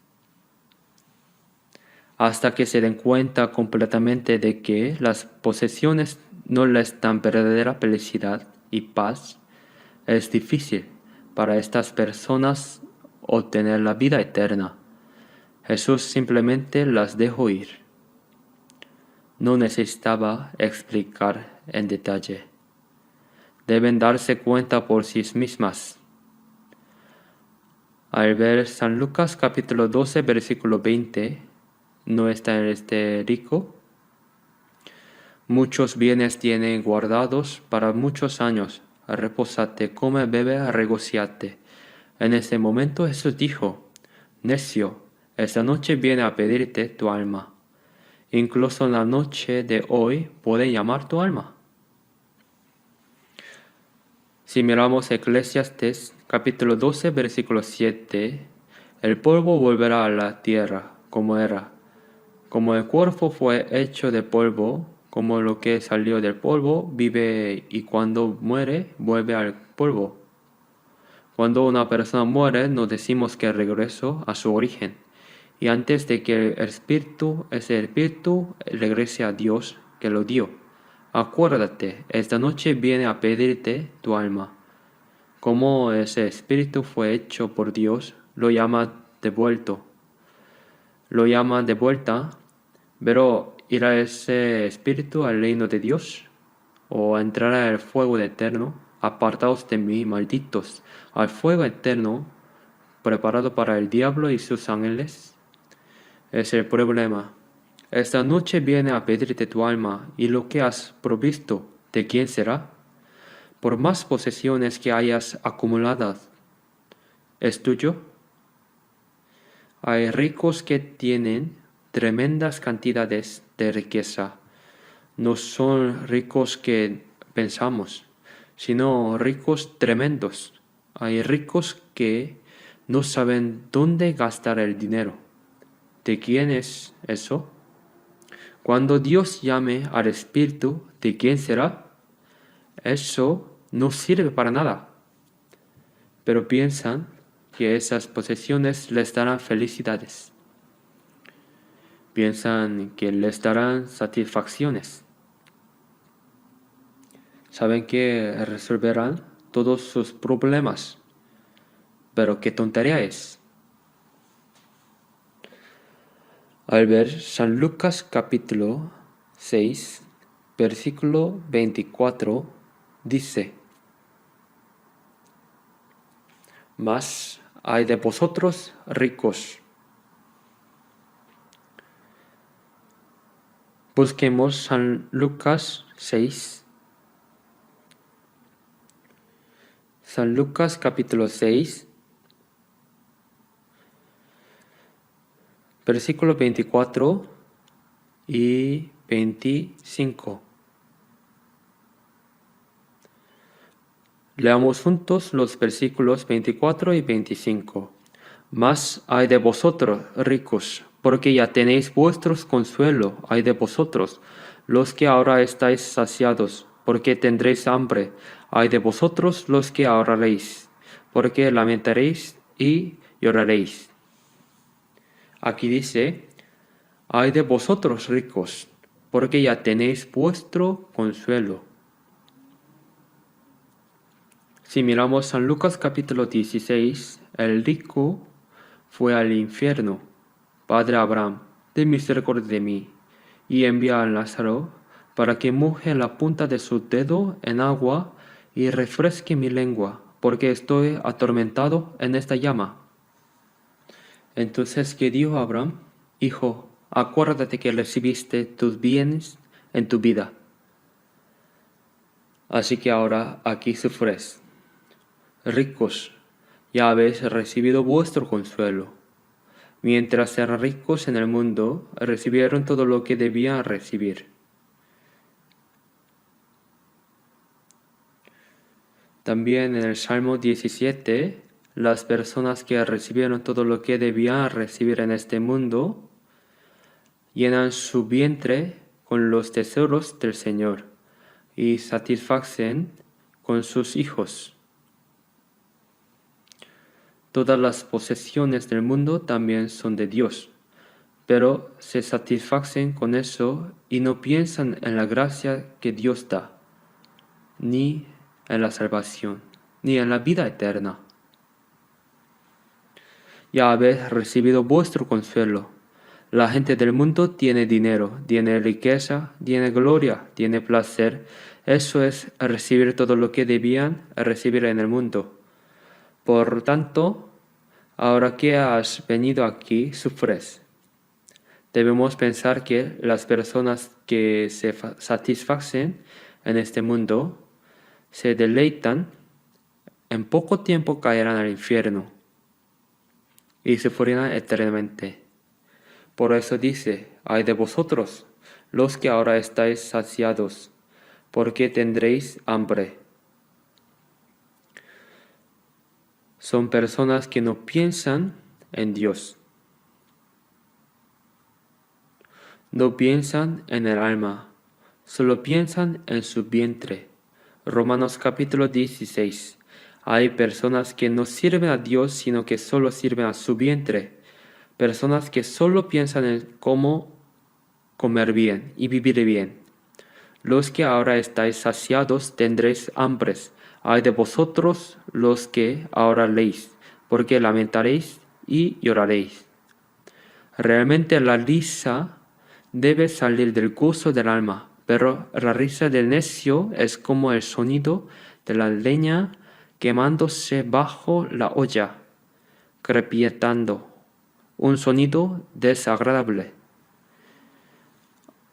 A: Hasta que se den cuenta completamente de que las posesiones no les dan verdadera felicidad y paz, es difícil para estas personas obtener la vida eterna. Jesús simplemente las dejó ir. No necesitaba explicar en detalle. Deben darse cuenta por sí mismas. Al ver San Lucas capítulo 12 versículo 20, ¿no está en este rico? Muchos bienes tiene guardados para muchos años. Repósate, come, bebe, regocíate. En ese momento Jesús dijo, necio, esta noche viene a pedirte tu alma. Incluso en la noche de hoy puede llamar tu alma. Si miramos Eclesiastes capítulo 12 versículo 7, el polvo volverá a la tierra como era. Como el cuerpo fue hecho de polvo, como lo que salió del polvo vive y cuando muere vuelve al polvo. Cuando una persona muere nos decimos que regresó a su origen. Y antes de que ese espíritu regrese a Dios que lo dio. Acuérdate, esta noche viene a pedirte tu alma. Como ese espíritu fue hecho por Dios, lo llama de vuelta. Pero ¿irá ese espíritu al reino de Dios? ¿O entrará el fuego eterno? Apartaos de mí, malditos, al fuego eterno, preparado para el diablo y sus ángeles. Es el problema. Esta noche viene a pedirte tu alma, y lo que has provisto, ¿de quién será? Por más posesiones que hayas acumuladas, ¿es tuyo? Hay ricos que tienen tremendas cantidades de riqueza. No son ricos que pensamos, sino ricos tremendos. Hay ricos que no saben dónde gastar el dinero. ¿De quién es eso? Cuando Dios llame al Espíritu, ¿de quién será? Eso no sirve para nada. Pero piensan que esas posesiones les darán felicidades. Piensan que les darán satisfacciones. Saben que resolverán todos sus problemas. Pero qué tontería es. Al ver San Lucas capítulo 6, versículo 24, dice, mas ay de vosotros ricos. Busquemos San Lucas 6. San Lucas capítulo 6, versículo 24 y 25. Leamos juntos los versículos 24 y 25. Mas ay de vosotros, ricos, porque ya tenéis vuestros consuelo, ay de vosotros, los que ahora estáis saciados, porque tendréis hambre, ay de vosotros los que ahorraréis, porque lamentaréis y lloraréis. Aquí dice, ay de vosotros ricos, porque ya tenéis vuestro consuelo. Si miramos San Lucas capítulo 16, el rico fue al infierno. Padre Abraham, ten misericordia de mí, y envía a Lázaro para que moje la punta de su dedo en agua y refresque mi lengua, porque estoy atormentado en esta llama. Entonces, ¿qué dijo Abraham? Hijo, acuérdate que recibiste tus bienes en tu vida. Así que ahora aquí sufres. Ricos, ya habéis recibido vuestro consuelo. Mientras eran ricos en el mundo, recibieron todo lo que debían recibir. También en el Salmo 17, las personas que recibieron todo lo que debían recibir en este mundo, llenan su vientre con los tesoros del Señor y satisfacen con sus hijos. Todas las posesiones del mundo también son de Dios, pero se satisfacen con eso y no piensan en la gracia que Dios da, ni en la salvación, ni en la vida eterna. Ya habéis recibido vuestro consuelo. La gente del mundo tiene dinero, tiene riqueza, tiene gloria, tiene placer. Eso es recibir todo lo que debían recibir en el mundo. Por tanto, ahora que has venido aquí, sufres. Debemos pensar que las personas que se satisfacen en este mundo, se deleitan, en poco tiempo caerán al infierno y sufrirán eternamente. Por eso dice, ay de vosotros, los que ahora estáis saciados, porque tendréis hambre. Son personas que no piensan en Dios. No piensan en el alma, solo piensan en su vientre. Romanos capítulo 16. Hay personas que no sirven a Dios, sino que solo sirven a su vientre. Personas que solo piensan en cómo comer bien y vivir bien. Los que ahora estáis saciados tendréis hambres. Ay de vosotros los que ahora leéis, porque lamentaréis y lloraréis. Realmente la risa debe salir del gozo del alma, pero la risa del necio es como el sonido de la leña quemándose bajo la olla, crepitando, un sonido desagradable.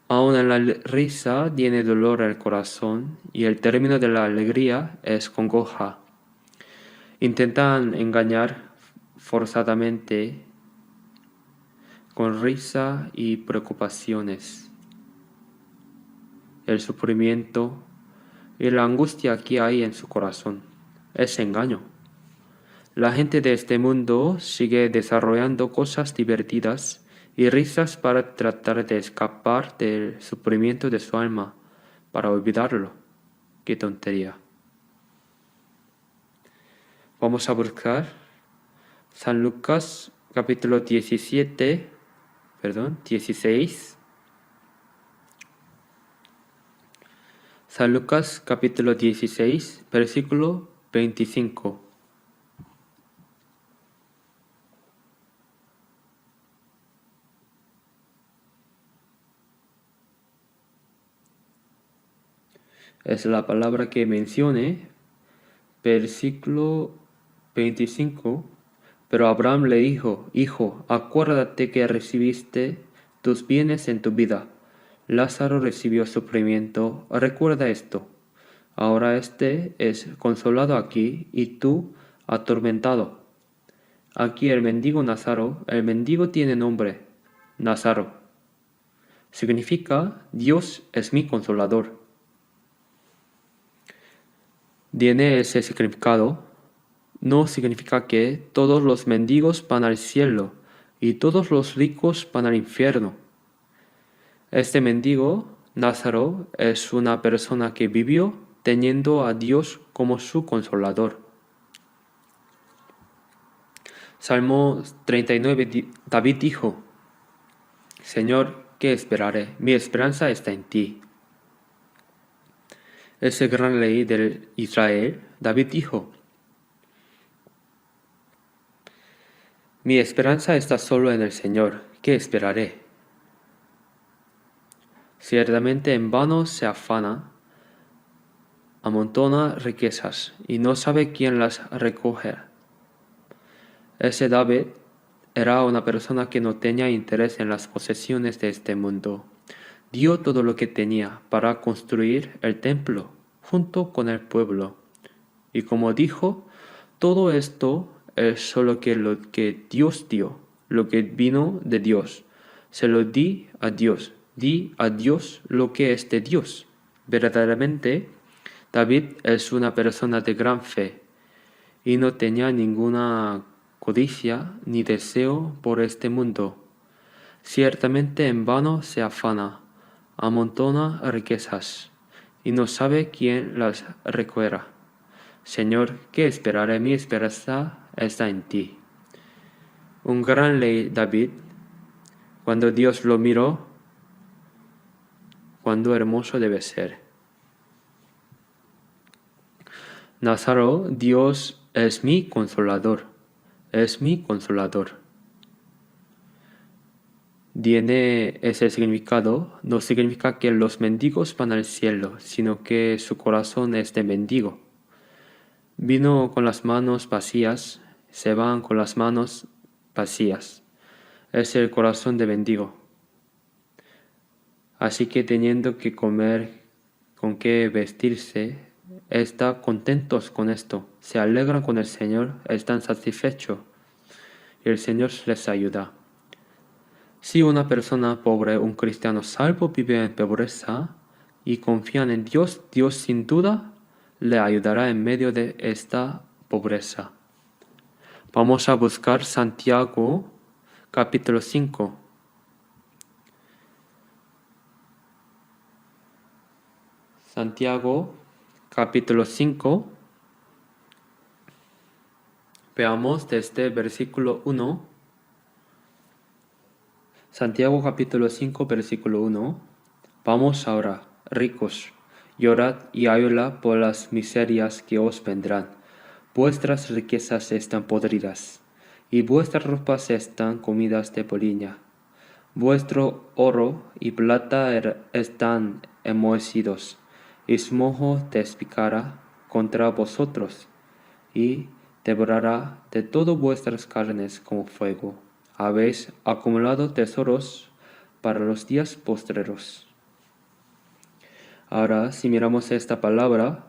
A: Aun en la risa tiene dolor el corazón y el término de la alegría es congoja. Intentan engañar forzadamente con risa y preocupaciones. El sufrimiento y la angustia que hay en su corazón es engaño. La gente de este mundo sigue desarrollando cosas divertidas y risas para tratar de escapar del sufrimiento de su alma, para olvidarlo. ¡Qué tontería! Vamos a buscar San Lucas capítulo 16. San Lucas capítulo 16, versículo 25. Es la palabra que mencione, versículo 25. Pero Abraham le dijo, Hijo, acuérdate que recibiste tus bienes en tu vida. Lázaro recibió sufrimiento. Recuerda esto. Ahora este es consolado aquí y tú atormentado. Aquí el mendigo tiene nombre, Nazaro. Significa Dios es mi consolador. Tiene ese significado. No significa que todos los mendigos van al cielo y todos los ricos van al infierno. Este mendigo, Lázaro, es una persona que vivió teniendo a Dios como su consolador. Salmo 39, David dijo, Señor, ¿qué esperaré? Mi esperanza está en ti. Ese gran rey de Israel, David dijo, mi esperanza está solo en el Señor, ¿qué esperaré? Ciertamente en vano se afana, amontona riquezas y no sabe quién las recoge. Ese David era una persona que no tenía interés en las posesiones de este mundo. Dio todo lo que tenía para construir el templo junto con el pueblo. Y como dijo, todo esto es solo lo que Dios dio. lo que vino de Dios. Se lo di a Dios. Di a Dios lo que es de Dios. Verdaderamente, David es una persona de gran fe y no tenía ninguna codicia ni deseo por este mundo. Ciertamente en vano se afana, amontona riquezas y no sabe quién las recogerá. Señor, ¿qué esperaré? Mi esperanza está en ti. Un gran rey David, cuando Dios lo miró, cuán hermoso debe ser. Nazareno, Dios es mi consolador, es mi consolador. Tiene ese significado, no significa que los mendigos van al cielo, sino que su corazón es de mendigo. Vino con las manos vacías, se van con las manos vacías. Es el corazón de mendigo. Así que teniendo que comer, con qué vestirse, están contentos con esto, se alegran con el Señor, están satisfechos y el Señor les ayuda. Si una persona pobre, un cristiano salvo, vive en pobreza y confían en Dios, Dios sin duda le ayudará en medio de esta pobreza. Vamos a buscar Santiago capítulo 5. Santiago capítulo 5. Veamos desde versículo 1. Santiago capítulo 5 versículo 1. Vamos ahora, ricos, llorad y ayuda por las miserias que os vendrán. Vuestras riquezas están podridas, y vuestras ropas están comidas de polilla. Vuestro oro y plata están enmohecidos, y su moho despicará contra vosotros, y devorará de todas vuestras carnes como fuego. Habéis acumulado tesoros para los días postreros. Ahora, si miramos esta palabra,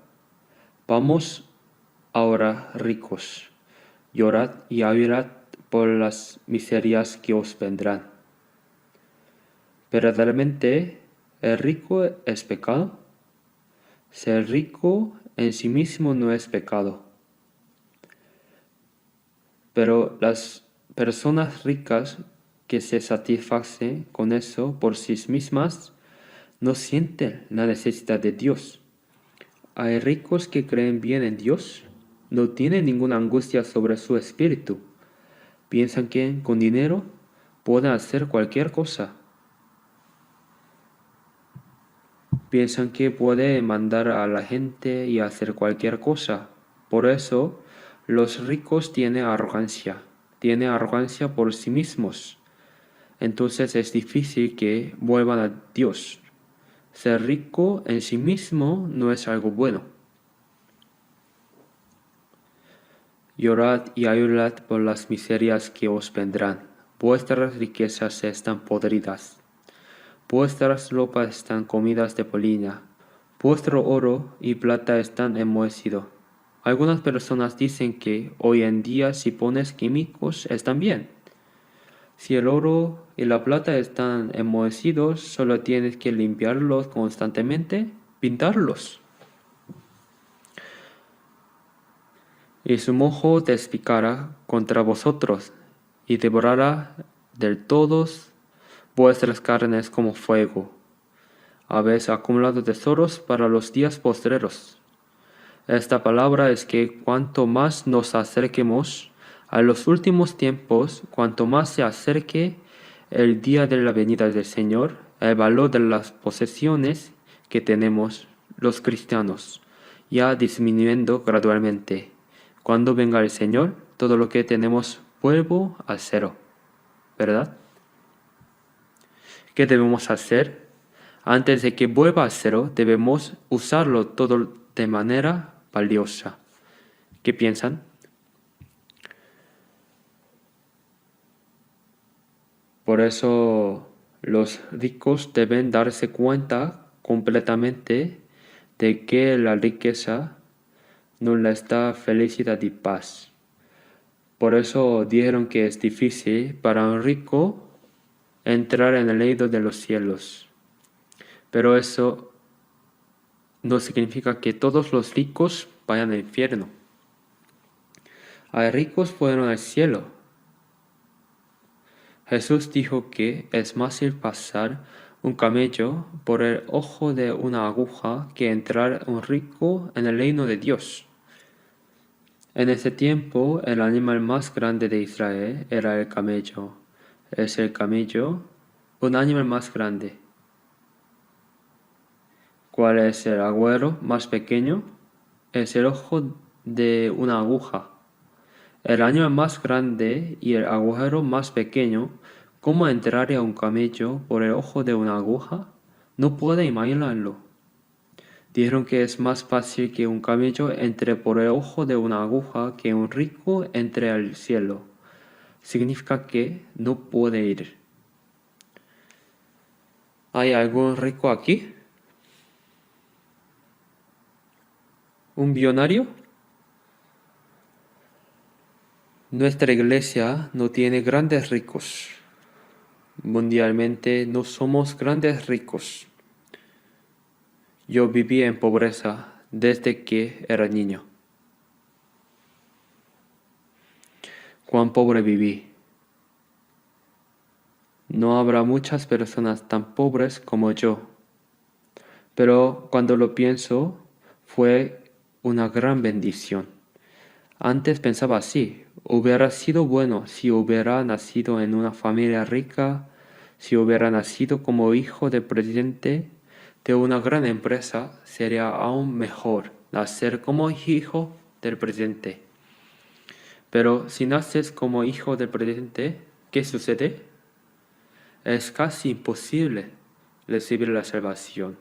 A: vamos ahora ricos, llorad y ayudad por las miserias que os vendrán. ¿Verdaderamente el rico es pecado? Ser rico en sí mismo no es pecado. Pero las personas ricas que se satisfacen con eso por sí mismas no sienten la necesidad de Dios. Hay ricos que creen bien en Dios, no tienen ninguna angustia sobre su espíritu. Piensan que con dinero pueden hacer cualquier cosa. Piensan que pueden mandar a la gente y hacer cualquier cosa. Por eso, los ricos tienen arrogancia por sí mismos. Entonces es difícil que vuelvan a Dios. Ser rico en sí mismo no es algo bueno. Llorad y ayudad por las miserias que os vendrán. Vuestras riquezas están podridas. Vuestras ropas están comidas de polilla. Vuestro oro y plata están enmohecidos. Algunas personas dicen que hoy en día si pones químicos están bien. Si el oro y la plata están enmohecidos, solo tienes que limpiarlos constantemente, pintarlos. Y su moho despicará contra vosotros, y devorará del todos vuestras carnes como fuego. Habéis acumulado tesoros para los días postreros. Esta palabra es que cuanto más nos acerquemos a los últimos tiempos, cuanto más se acerque el día de la venida del Señor, el valor de las posesiones que tenemos los cristianos ya disminuyendo gradualmente. Cuando venga el Señor, todo lo que tenemos vuelve a cero, ¿verdad? ¿Qué debemos hacer? Antes de que vuelva a cero, debemos usarlo todo de manera valiosa. ¿Qué piensan? Por eso los ricos deben darse cuenta completamente de que la riqueza no les da felicidad y paz. Por eso dijeron que es difícil para un rico entrar en el reino de los cielos. Pero eso no significa que todos los ricos vayan al infierno. Hay ricos fueron al cielo. Jesús dijo que es más fácil pasar un camello por el ojo de una aguja que entrar un rico en el reino de Dios. En ese tiempo, el animal más grande de Israel era el camello. ¿Es el camello un animal más grande? ¿Cuál es el agujero más pequeño? Es el ojo de una aguja. El animal más grande y el agujero más pequeño, ¿cómo entraría un camello por el ojo de una aguja? No puede imaginarlo. Dijeron que es más fácil que un camello entre por el ojo de una aguja que un rico entre al cielo. Significa que no puede ir. ¿Hay algún rico aquí? ¿Un billonario? Nuestra iglesia no tiene grandes ricos. Mundialmente no somos grandes ricos. Yo viví en pobreza desde que era niño. Cuán pobre viví. No habrá muchas personas tan pobres como yo. Pero cuando lo pienso, fue una gran bendición. Antes pensaba así, hubiera sido bueno si hubiera nacido en una familia rica, si hubiera nacido como hijo del presidente de una gran empresa, sería aún mejor nacer como hijo del presidente. Pero si naces como hijo del presidente, ¿qué sucede? Es casi imposible recibir la salvación.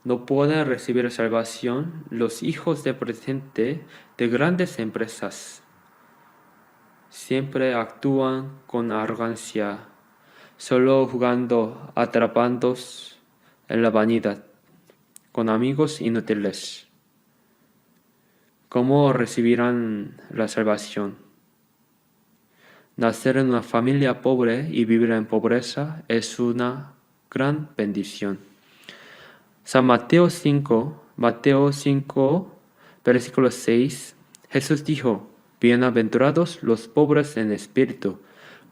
A: No pueden recibir salvación los hijos del presidente de grandes empresas. Siempre actúan con arrogancia, solo jugando, atrapándonos en la vanidad, con amigos inútiles. ¿Cómo recibirán la salvación? Nacer en una familia pobre y vivir en pobreza es una gran bendición. San Mateo 5, versículo 6, Jesús dijo: Bienaventurados los pobres en espíritu,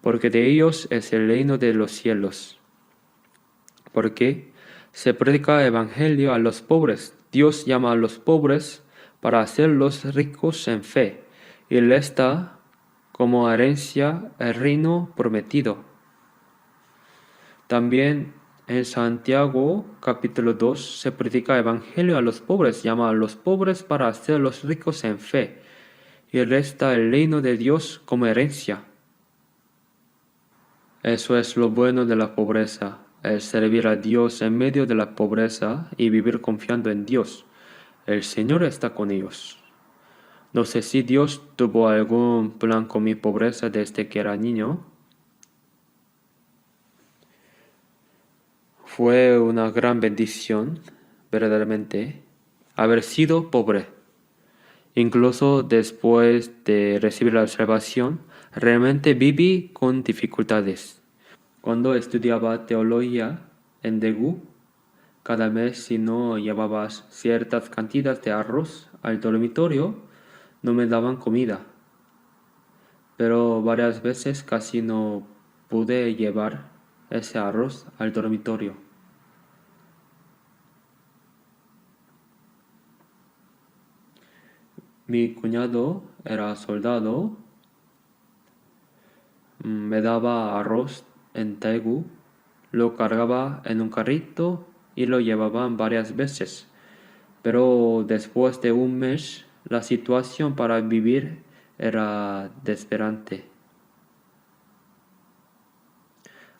A: porque de ellos es el reino de los cielos. Porque se predica el evangelio a los pobres. Dios llama a los pobres para hacerlos ricos en fe, y les da como herencia el reino prometido. También en Santiago capítulo 2 se predica el evangelio a los pobres, llama a los pobres para hacerlos ricos en fe, y les da el reino de Dios como herencia. Eso es lo bueno de la pobreza, el servir a Dios en medio de la pobreza y vivir confiando en Dios. El Señor está con ellos. No sé si Dios tuvo algún plan con mi pobreza desde que era niño. Fue una gran bendición, verdaderamente, haber sido pobre. Incluso después de recibir la salvación, realmente viví con dificultades. Cuando estudiaba teología en Daegu, cada mes si no llevabas ciertas cantidades de arroz al dormitorio, no me daban comida. Pero varias veces casi no pude llevar ese arroz al dormitorio. Mi cuñado era soldado, me daba arroz en Daegu, lo cargaba en un carrito y lo llevaban varias veces. Pero después de un mes, la situación para vivir era desesperante.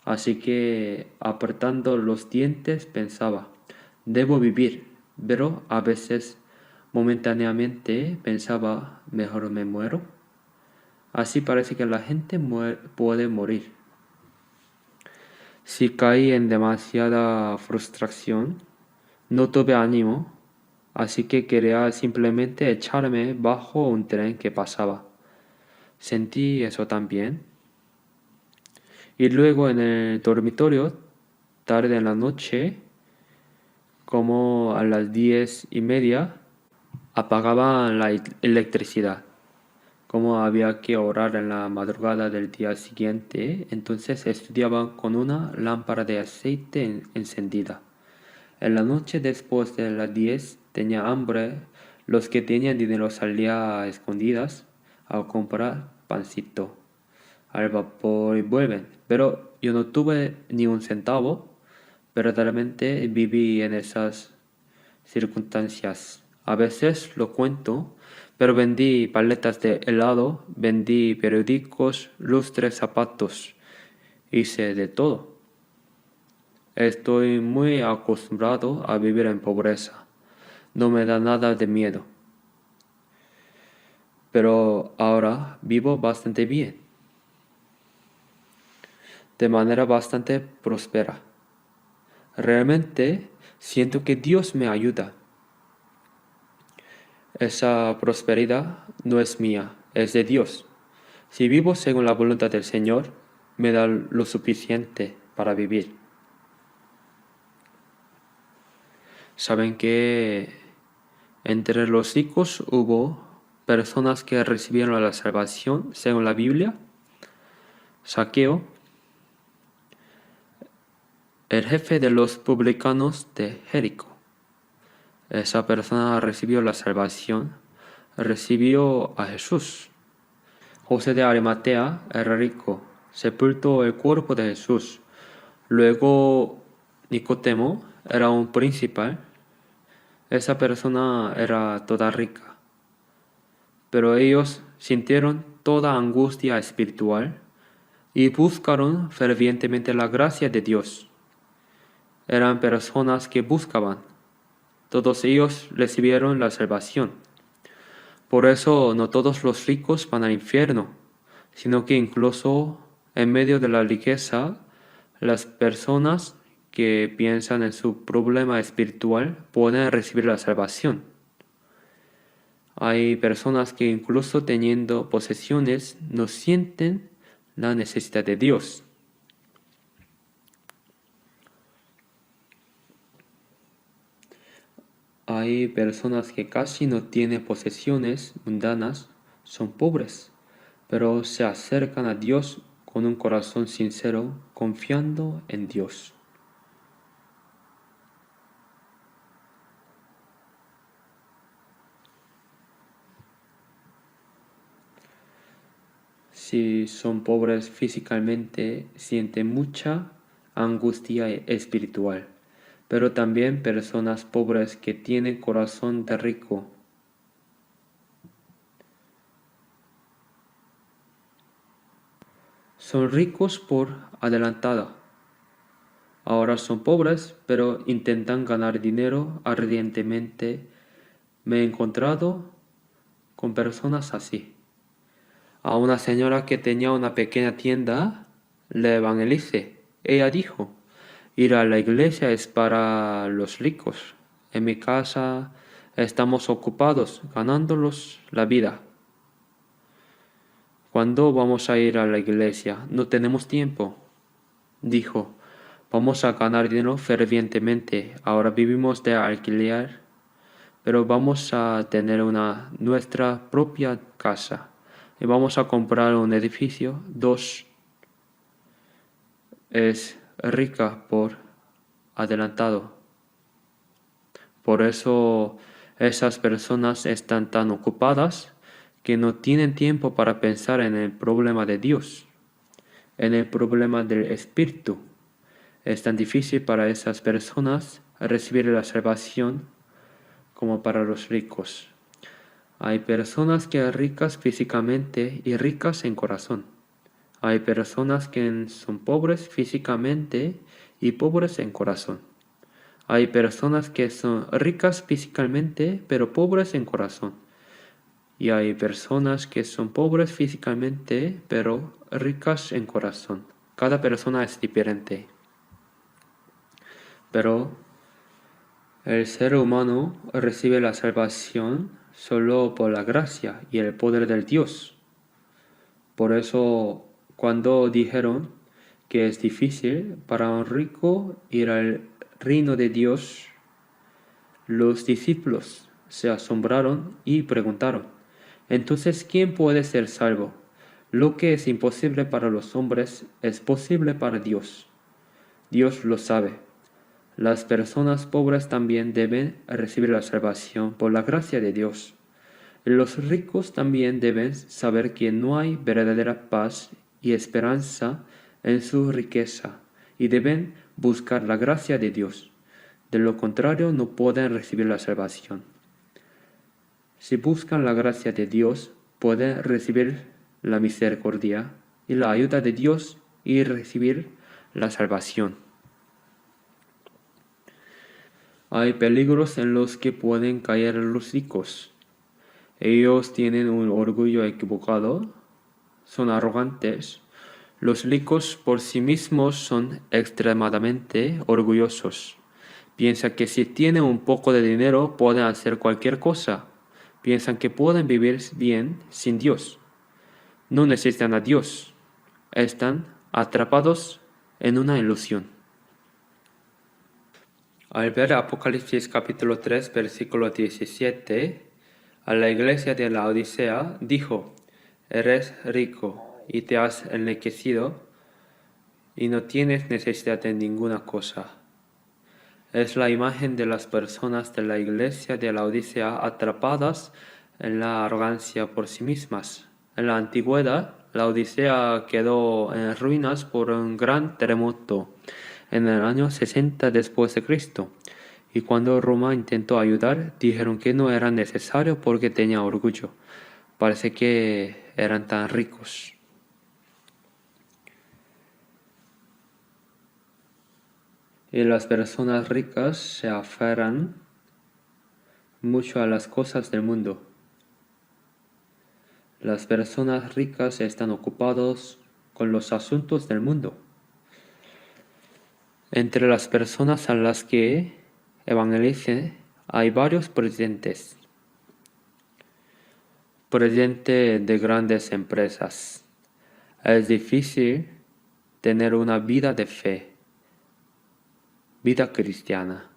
A: Así que, apretando los dientes, pensaba, debo vivir, pero a veces, momentáneamente, pensaba, mejor me muero. Así parece que la gente puede morir. Si caí en demasiada frustración, no tuve ánimo, así que quería simplemente echarme bajo un tren que pasaba. Sentí eso también. Y luego en el dormitorio, tarde en la noche, como a las 10:30, apagaban la electricidad. Como había que orar en la madrugada del día siguiente, entonces estudiaba con una lámpara de aceite encendida. En la noche después de las 10 tenía hambre. Los que tenían dinero salían a escondidas a comprar pancito al vapor y vuelven. Pero yo no tuve ni un centavo. Verdaderamente viví en esas circunstancias. A veces lo cuento, pero vendí paletas de helado, vendí periódicos, lustres, zapatos. Hice de todo. Estoy muy acostumbrado a vivir en pobreza. No me da nada de miedo. Pero ahora vivo bastante bien, de manera bastante próspera. Realmente siento que Dios me ayuda. Esa prosperidad no es mía, es de Dios. Si vivo según la voluntad del Señor, me da lo suficiente para vivir. ¿Saben que entre los ricos hubo personas que recibieron la salvación según la Biblia? Saqueo, el jefe de los publicanos de Jericó. Esa persona recibió la salvación, recibió a Jesús. José de Arimatea era rico, sepultó el cuerpo de Jesús. Luego Nicodemo era un principal. Esa persona era toda rica. Pero ellos sintieron toda angustia espiritual y buscaron fervientemente la gracia de Dios. Eran personas que buscaban. Todos ellos recibieron la salvación. Por eso no todos los ricos van al infierno, sino que incluso en medio de la riqueza, las personas que piensan en su problema espiritual pueden recibir la salvación. Hay personas que incluso teniendo posesiones no sienten la necesidad de Dios. Hay personas que casi no tienen posesiones mundanas, son pobres, pero se acercan a Dios con un corazón sincero, confiando en Dios. Si son pobres físicamente, sienten mucha angustia espiritual, pero también personas pobres que tienen corazón de rico. Son ricos por adelantada. Ahora son pobres, pero intentan ganar dinero ardientemente. Me he encontrado con personas así. A una señora que tenía una pequeña tienda, le evangelicé. Ella dijo, ir a la iglesia es para los ricos. En mi casa estamos ocupados ganándolos la vida. ¿Cuándo vamos a ir a la iglesia? No tenemos tiempo. Dijo, vamos a ganar dinero fervientemente. Ahora vivimos de alquiler, pero vamos a tener nuestra propia casa. Y vamos a comprar un edificio. 2. Es rica por adelantado. Por eso esas personas están tan ocupadas que no tienen tiempo para pensar en el problema de Dios, en el problema del espíritu. Es tan difícil para esas personas recibir la salvación como para los ricos. Hay personas que son ricas físicamente y ricas en corazón. Hay personas que son pobres físicamente y pobres en corazón. Hay personas que son ricas físicamente pero pobres en corazón. Y hay personas que son pobres físicamente pero ricas en corazón. Cada persona es diferente. Pero el ser humano recibe la salvación solo por la gracia y el poder del Dios. Por eso, cuando dijeron que es difícil para un rico ir al reino de Dios, los discípulos se asombraron y preguntaron, entonces, ¿quién puede ser salvo? Lo que es imposible para los hombres es posible para Dios. Dios lo sabe. Las personas pobres también deben recibir la salvación por la gracia de Dios. Los ricos también deben saber que no hay verdadera paz y esperanza en su riqueza y deben buscar la gracia de Dios. De lo contrario, no pueden recibir la salvación. Si buscan la gracia de Dios, pueden recibir la misericordia y la ayuda de Dios y recibir la salvación. Hay peligros en los que pueden caer los ricos. Ellos tienen un orgullo equivocado, son arrogantes. Los ricos por sí mismos son extremadamente orgullosos. Piensan que si tienen un poco de dinero pueden hacer cualquier cosa. Piensan que pueden vivir bien sin Dios. No necesitan a Dios. Están atrapados en una ilusión. Al ver Apocalipsis capítulo 3, versículo 17, a la iglesia de la Odisea dijo, eres rico y te has enriquecido y no tienes necesidad de ninguna cosa. Es la imagen de las personas de la iglesia de la Odisea atrapadas en la arrogancia por sí mismas. En la antigüedad, la Odisea quedó en ruinas por un gran terremoto en el año 60 después de Cristo. Y cuando Roma intentó ayudar, dijeron que no era necesario porque tenía orgullo. Parece que eran tan ricos. Y las personas ricas se aferran mucho a las cosas del mundo. Las personas ricas están ocupados con los asuntos del mundo. Entre las personas a las que evangelicen hay varios presidentes. Presidente de grandes empresas. Es difícil tener una vida de fe, vida cristiana.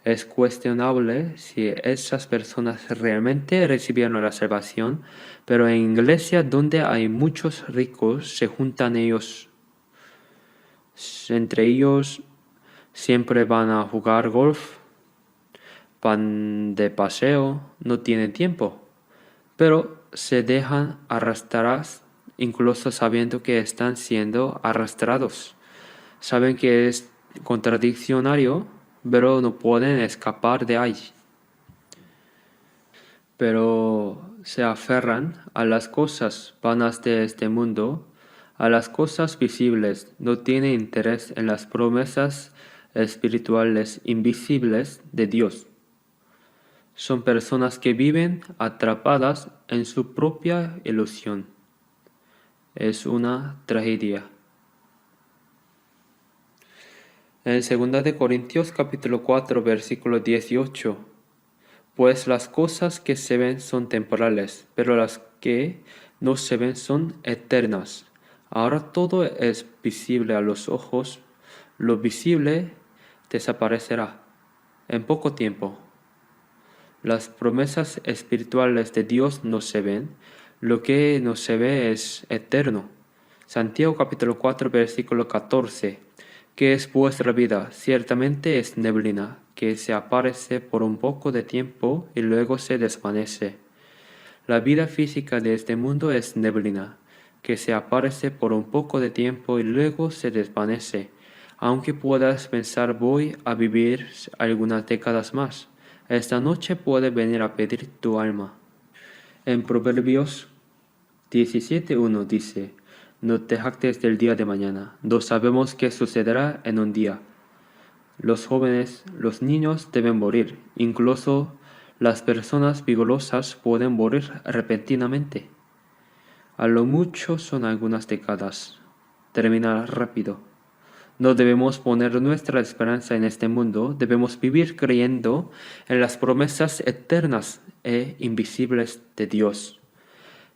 A: Es cuestionable si esas personas realmente recibieron la salvación, pero en iglesia donde hay muchos ricos se juntan ellos. Entre ellos siempre van a jugar golf, van de paseo, no tienen tiempo, pero se dejan arrastrar incluso sabiendo que están siendo arrastrados. Saben que es contradiccionario, pero no pueden escapar de ahí. Pero se aferran a las cosas vanas de este mundo, a las cosas visibles, no tienen interés en las promesas espirituales invisibles de Dios. Son personas que viven atrapadas en su propia ilusión. Es una tragedia. En 2 de Corintios capítulo 4 versículo 18, pues las cosas que se ven son temporales, pero las que no se ven son eternas. Ahora todo es visible a los ojos, lo visible desaparecerá en poco tiempo. Las promesas espirituales de Dios no se ven, lo que no se ve es eterno. Santiago capítulo 4 versículo 14. ¿Qué es vuestra vida? Ciertamente es neblina, que se aparece por un poco de tiempo y luego se desvanece. La vida física de este mundo es neblina, que se aparece por un poco de tiempo y luego se desvanece. Aunque puedas pensar voy a vivir algunas décadas más, esta noche puede venir a pedir tu alma. En Proverbios 17:1 dice, no te jactes del día de mañana, no sabemos qué sucederá en un día. Los jóvenes, los niños deben morir, incluso las personas vigorosas pueden morir repentinamente. A lo mucho son algunas décadas, terminar rápido. No debemos poner nuestra esperanza en este mundo, debemos vivir creyendo en las promesas eternas e invisibles de Dios.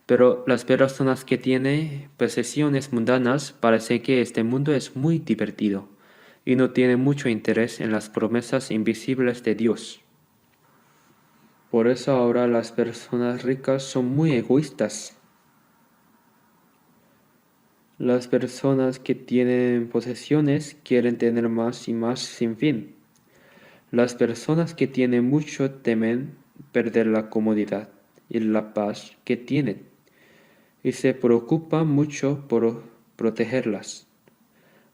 A: Pero las personas que tienen posesiones mundanas parece que este mundo es muy divertido y no tienen mucho interés en las promesas invisibles de Dios. Por eso ahora las personas ricas son muy egoístas. Las personas que tienen posesiones quieren tener más y más sin fin. Las personas que tienen mucho temen perder la comodidad y la paz que tienen y se preocupan mucho por protegerlas,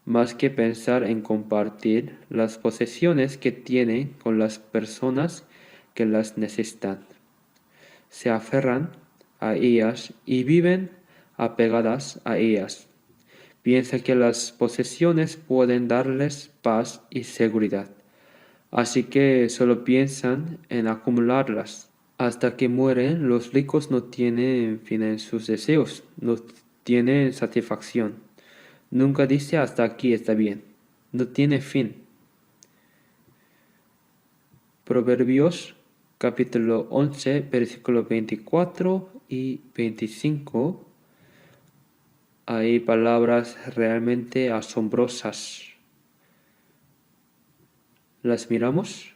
A: más que pensar en compartir las posesiones que tienen con las personas que las necesitan. Se aferran a ellas y viven apegadas a ellas. Piensa que las posesiones pueden darles paz y seguridad, así que solo piensan en acumularlas. Hasta que mueren, los ricos no tienen fin en sus deseos, no tienen satisfacción. Nunca dice hasta aquí está bien, no tiene fin. Proverbios capítulo 11, versículos 24 y 25. Hay palabras realmente asombrosas. ¿Las miramos?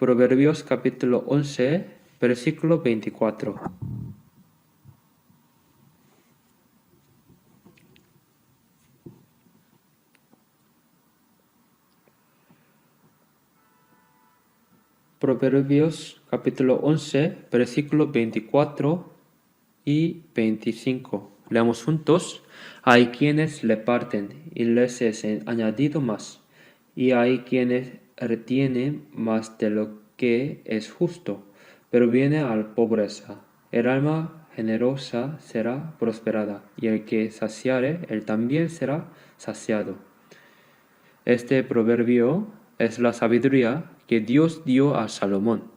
A: Proverbios capítulo 11, versículo 24. Proverbios capítulo 11, versículo 24 y 25. Leamos juntos. Hay quienes le parten y les es añadido más, y hay quienes retienen más de lo que es justo, pero viene a la pobreza. El alma generosa será prosperada, y el que saciare, él también será saciado. Este proverbio es la sabiduría que Dios dio a Salomón.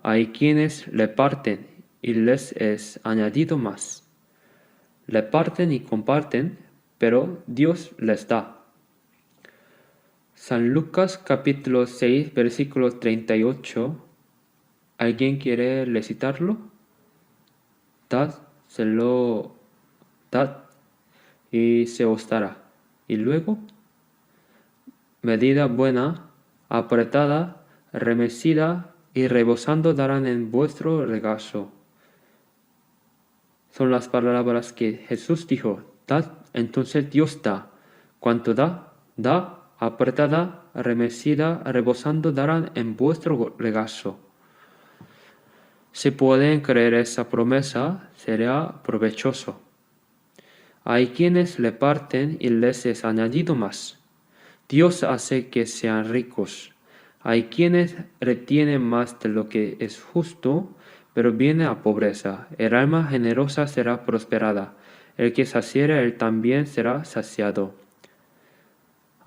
A: Hay quienes le parten y les es añadido más. Le parten y comparten, pero Dios les da. San Lucas capítulo 6, versículo 38. ¿Alguien quiere recitarlo? Dad, se lo dad y se os dará. Y luego, medida buena, apretada, remecida y rebosando darán en vuestro regazo. Son las palabras que Jesús dijo, dad, entonces Dios da. Cuanto da, apretada, remecida, rebosando darán en vuestro regazo. Si pueden creer esa promesa, será provechoso. Hay quienes le parten y les es añadido más. Dios hace que sean ricos. Hay quienes retienen más de lo que es justo, pero viene a pobreza. El alma generosa será prosperada. El que saciere, él también será saciado.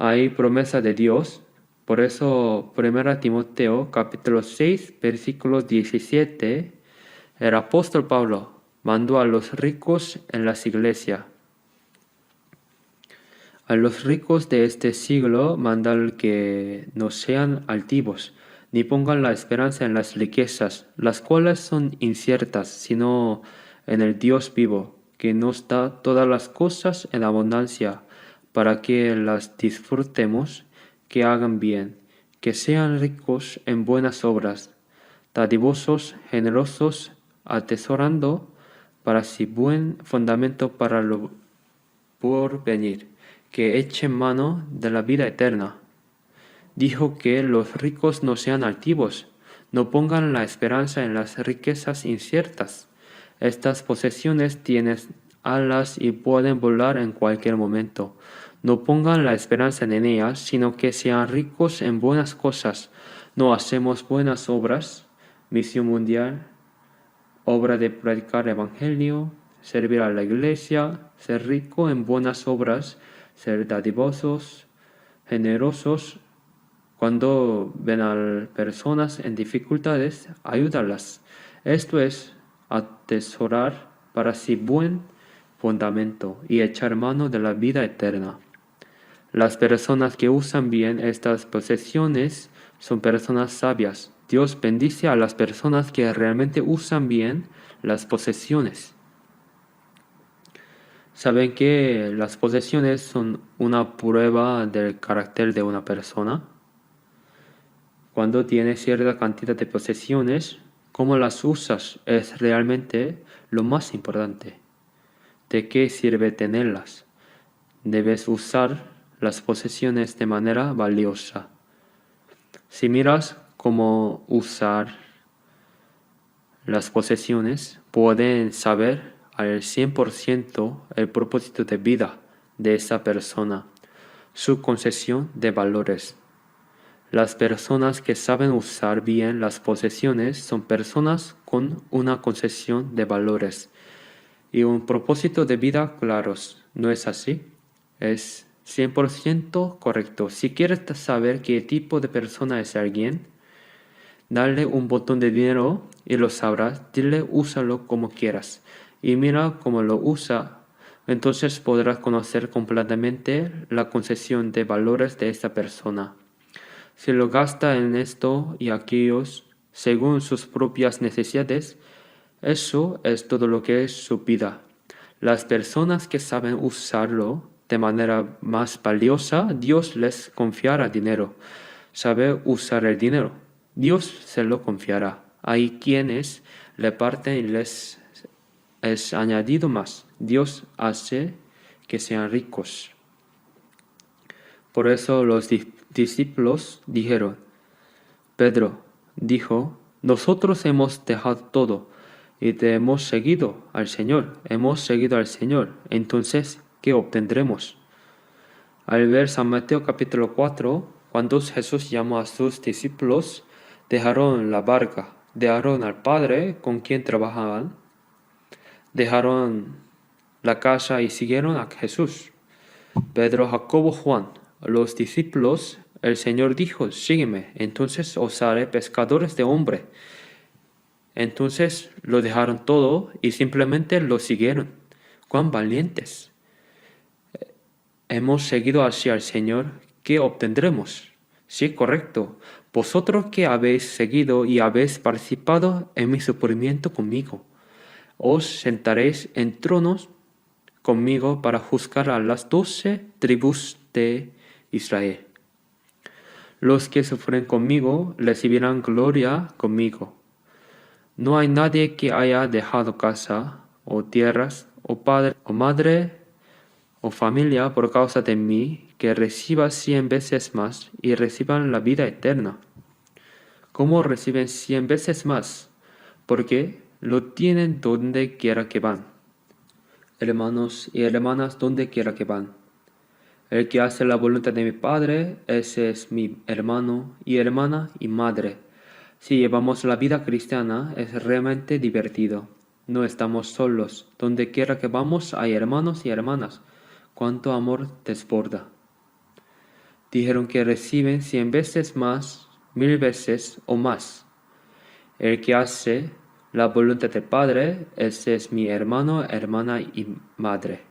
A: Hay promesa de Dios. Por eso, 1 Timoteo capítulo 6, versículo 17, el apóstol Pablo mandó a los ricos en las iglesias. A los ricos de este siglo mandan que no sean altivos, ni pongan la esperanza en las riquezas, las cuales son inciertas, sino en el Dios vivo, que nos da todas las cosas en abundancia, para que las disfrutemos, que hagan bien, que sean ricos en buenas obras, dadivosos, generosos, atesorando para sí buen fundamento para lo porvenir, que echen mano de la vida eterna. Dijo que los ricos no sean altivos, no pongan la esperanza en las riquezas inciertas. Estas posesiones tienen alas y pueden volar en cualquier momento. No pongan la esperanza en ellas, sino que sean ricos en buenas cosas. No hacemos buenas obras, misión mundial, obra de predicar el evangelio, servir a la iglesia, ser rico en buenas obras, ser dadivosos, generosos. Cuando ven a personas en dificultades, ayúdalas. Esto es atesorar para sí buen fundamento y echar mano de la vida eterna. Las personas que usan bien estas posesiones son personas sabias. Dios bendice a las personas que realmente usan bien las posesiones. ¿Saben que las posesiones son una prueba del carácter de una persona? Cuando tienes cierta cantidad de posesiones, cómo las usas es realmente lo más importante. ¿De qué sirve tenerlas? Debes usar las posesiones de manera valiosa. Si miras cómo usar las posesiones, pueden saber al 100% el propósito de vida de esa persona, su concesión de valores. Las personas que saben usar bien las posesiones son personas con una concesión de valores y un propósito de vida claros. ¿No es así? Es 100% correcto. Si quieres saber qué tipo de persona es alguien, dale un botón de dinero y lo sabrás. Dile úsalo como quieras y mira cómo lo usa. Entonces podrás conocer completamente la concesión de valores de esta persona. Si lo gasta en esto y aquellos según sus propias necesidades, eso es todo lo que es su vida. Las personas que saben usarlo de manera más valiosa, Dios les confiará dinero. Sabe usar el dinero, Dios se lo confiará. Hay quienes le parten y les es añadido más. Dios hace que sean ricos. Por eso los discípulos dijeron, Pedro dijo, nosotros hemos dejado todo y te hemos seguido al Señor, hemos seguido al Señor. Entonces, ¿qué obtendremos? Al ver San Mateo capítulo 4, cuando Jesús llamó a sus discípulos, dejaron la barca, dejaron al Padre con quien trabajaban, dejaron la casa y siguieron a Jesús. Pedro, Jacobo, Juan, los discípulos, el Señor dijo, sígueme, entonces os haré pescadores de hombre. Entonces lo dejaron todo y simplemente lo siguieron. ¡Cuán valientes! Hemos seguido hacia el Señor, ¿qué obtendremos? Sí, correcto. Vosotros que habéis seguido y habéis participado en mi sufrimiento conmigo, os sentaréis en tronos conmigo para juzgar a las 12 tribus de Israel. Los que sufren conmigo recibirán gloria conmigo. No hay nadie que haya dejado casa, o tierras, o padre, o madre, o familia por causa de mí, que reciba 100 veces más y reciban la vida eterna. ¿Cómo reciben 100 veces más? Porque lo tienen donde quiera que van. Hermanos y hermanas, donde quiera que van. El que hace la voluntad de mi Padre, ese es mi hermano y hermana y madre. Si llevamos la vida cristiana, es realmente divertido. No estamos solos. Donde quiera que vamos hay hermanos y hermanas. Cuánto amor desborda. Dijeron que reciben 100 veces más, 1000 veces o más. El que hace la voluntad del Padre, ese es mi hermano, hermana y madre.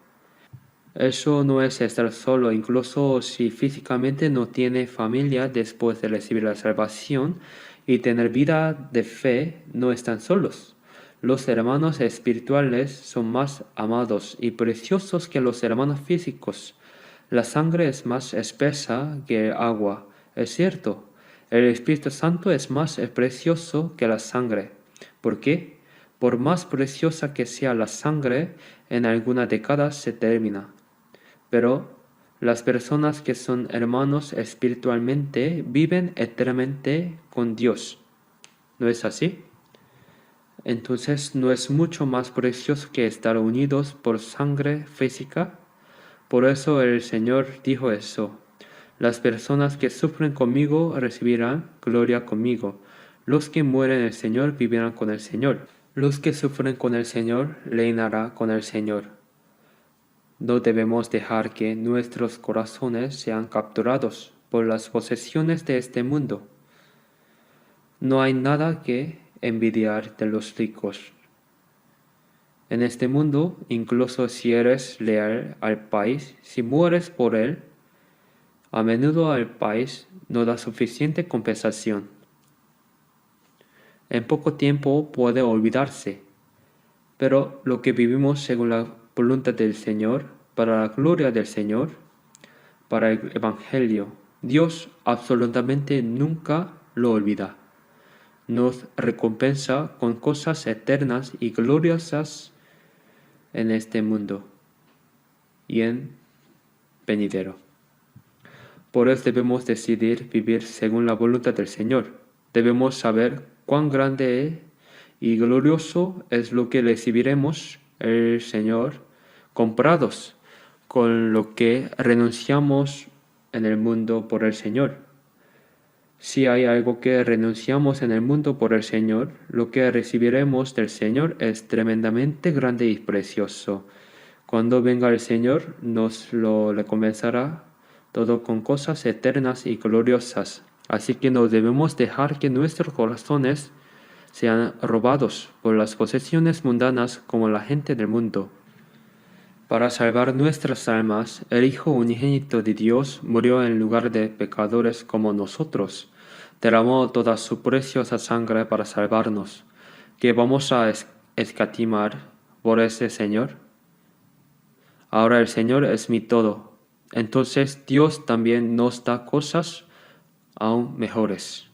A: Eso no es estar solo, incluso si físicamente no tiene familia después de recibir la salvación y tener vida de fe, no están solos. Los hermanos espirituales son más amados y preciosos que los hermanos físicos. La sangre es más espesa que el agua, es cierto. El Espíritu Santo es más precioso que la sangre. ¿Por qué? Por más preciosa que sea la sangre, en alguna década se termina. Pero las personas que son hermanos espiritualmente viven eternamente con Dios. ¿No es así? Entonces, ¿no es mucho más precioso que estar unidos por sangre física? Por eso el Señor dijo eso. Las personas que sufren conmigo recibirán gloria conmigo. Los que mueren en el Señor vivirán con el Señor. Los que sufren con el Señor reinarán con el Señor. No debemos dejar que nuestros corazones sean capturados por las posesiones de este mundo. No hay nada que envidiar de los ricos. En este mundo, incluso si eres leal al país, si mueres por él, A menudo el país no da suficiente compensación. En poco tiempo puede olvidarse, pero lo que vivimos según la voluntad del Señor, para la gloria del Señor, para el Evangelio, Dios absolutamente nunca lo olvida. Nos recompensa con cosas eternas y gloriosas en este mundo y en venidero. Por eso debemos decidir vivir según la voluntad del Señor. Debemos saber cuán grande y glorioso es lo que recibiremos el Señor, comprados con lo que renunciamos en el mundo por el Señor. Si hay algo que renunciamos en el mundo por el Señor, lo que recibiremos del Señor es tremendamente grande y precioso. Cuando venga el Señor, nos lo recompensará todo con cosas eternas y gloriosas. Así que no debemos dejar que nuestros corazones sean robados por las posesiones mundanas como la gente del mundo. Para salvar nuestras almas, el Hijo unigénito de Dios murió en lugar de pecadores como nosotros. Derramó toda su preciosa sangre para salvarnos. ¿Qué vamos a escatimar por ese Señor? Ahora el Señor es mi todo. Entonces Dios también nos da cosas aún mejores.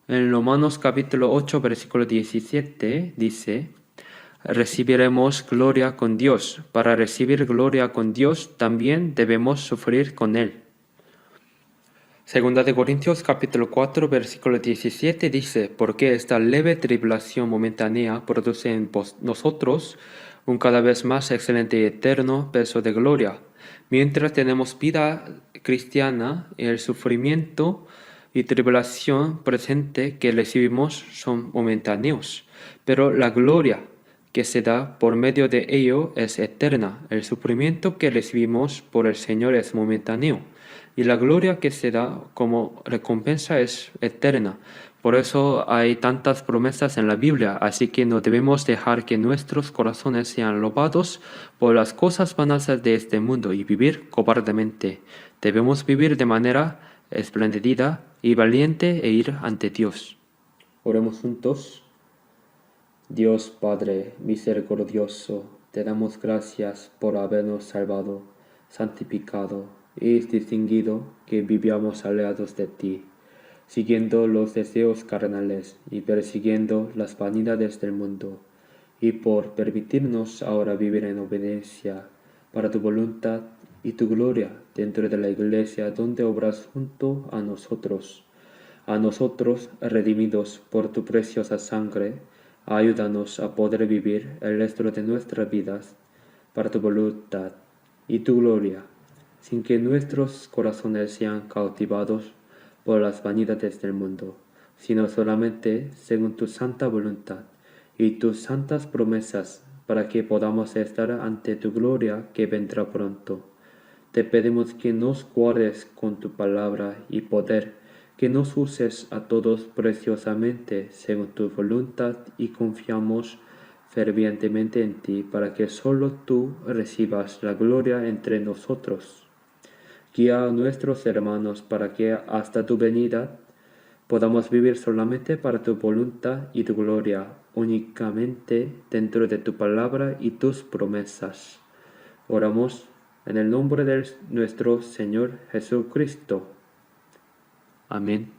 A: En Romanos capítulo 8, versículo 17 dice: recibiremos gloria con Dios. Para recibir gloria con Dios también debemos sufrir con Él. Segunda de Corintios capítulo 4 versículo 17 dice: porque esta leve tribulación momentánea produce en nosotros un cada vez más excelente y eterno peso de gloria. Mientras tenemos vida cristiana, el sufrimiento y tribulación presente que recibimos son momentáneos, pero la gloria que se da por medio de ello es eterna. El sufrimiento que recibimos por el Señor es momentáneo, y la gloria que se da como recompensa es eterna. Por eso hay tantas promesas en la Biblia, así que no debemos dejar que nuestros corazones sean robados por las cosas vanas de este mundo y vivir cobardemente. Debemos vivir de manera espléndida y valiente e ir ante Dios. Oremos juntos. Dios Padre misericordioso, te damos gracias por habernos salvado, santificado y distinguido que vivíamos alejados de ti, siguiendo los deseos carnales y persiguiendo las vanidades del mundo, y por permitirnos ahora vivir en obediencia para tu voluntad y tu gloria dentro de la iglesia donde obras junto a nosotros redimidos por tu preciosa sangre. Ayúdanos a poder vivir el resto de nuestras vidas para tu voluntad y tu gloria, sin que nuestros corazones sean cautivados por las vanidades del mundo, sino solamente según tu santa voluntad y tus santas promesas, para que podamos estar ante tu gloria que vendrá pronto. Te pedimos que nos guardes con tu palabra y poder, que nos uses a todos preciosamente según tu voluntad, y confiamos fervientemente en ti para que solo tú recibas la gloria entre nosotros. Guía a nuestros hermanos para que hasta tu venida podamos vivir solamente para tu voluntad y tu gloria, únicamente dentro de tu palabra y tus promesas. Oramos en el nombre de nuestro Señor Jesucristo. Amén.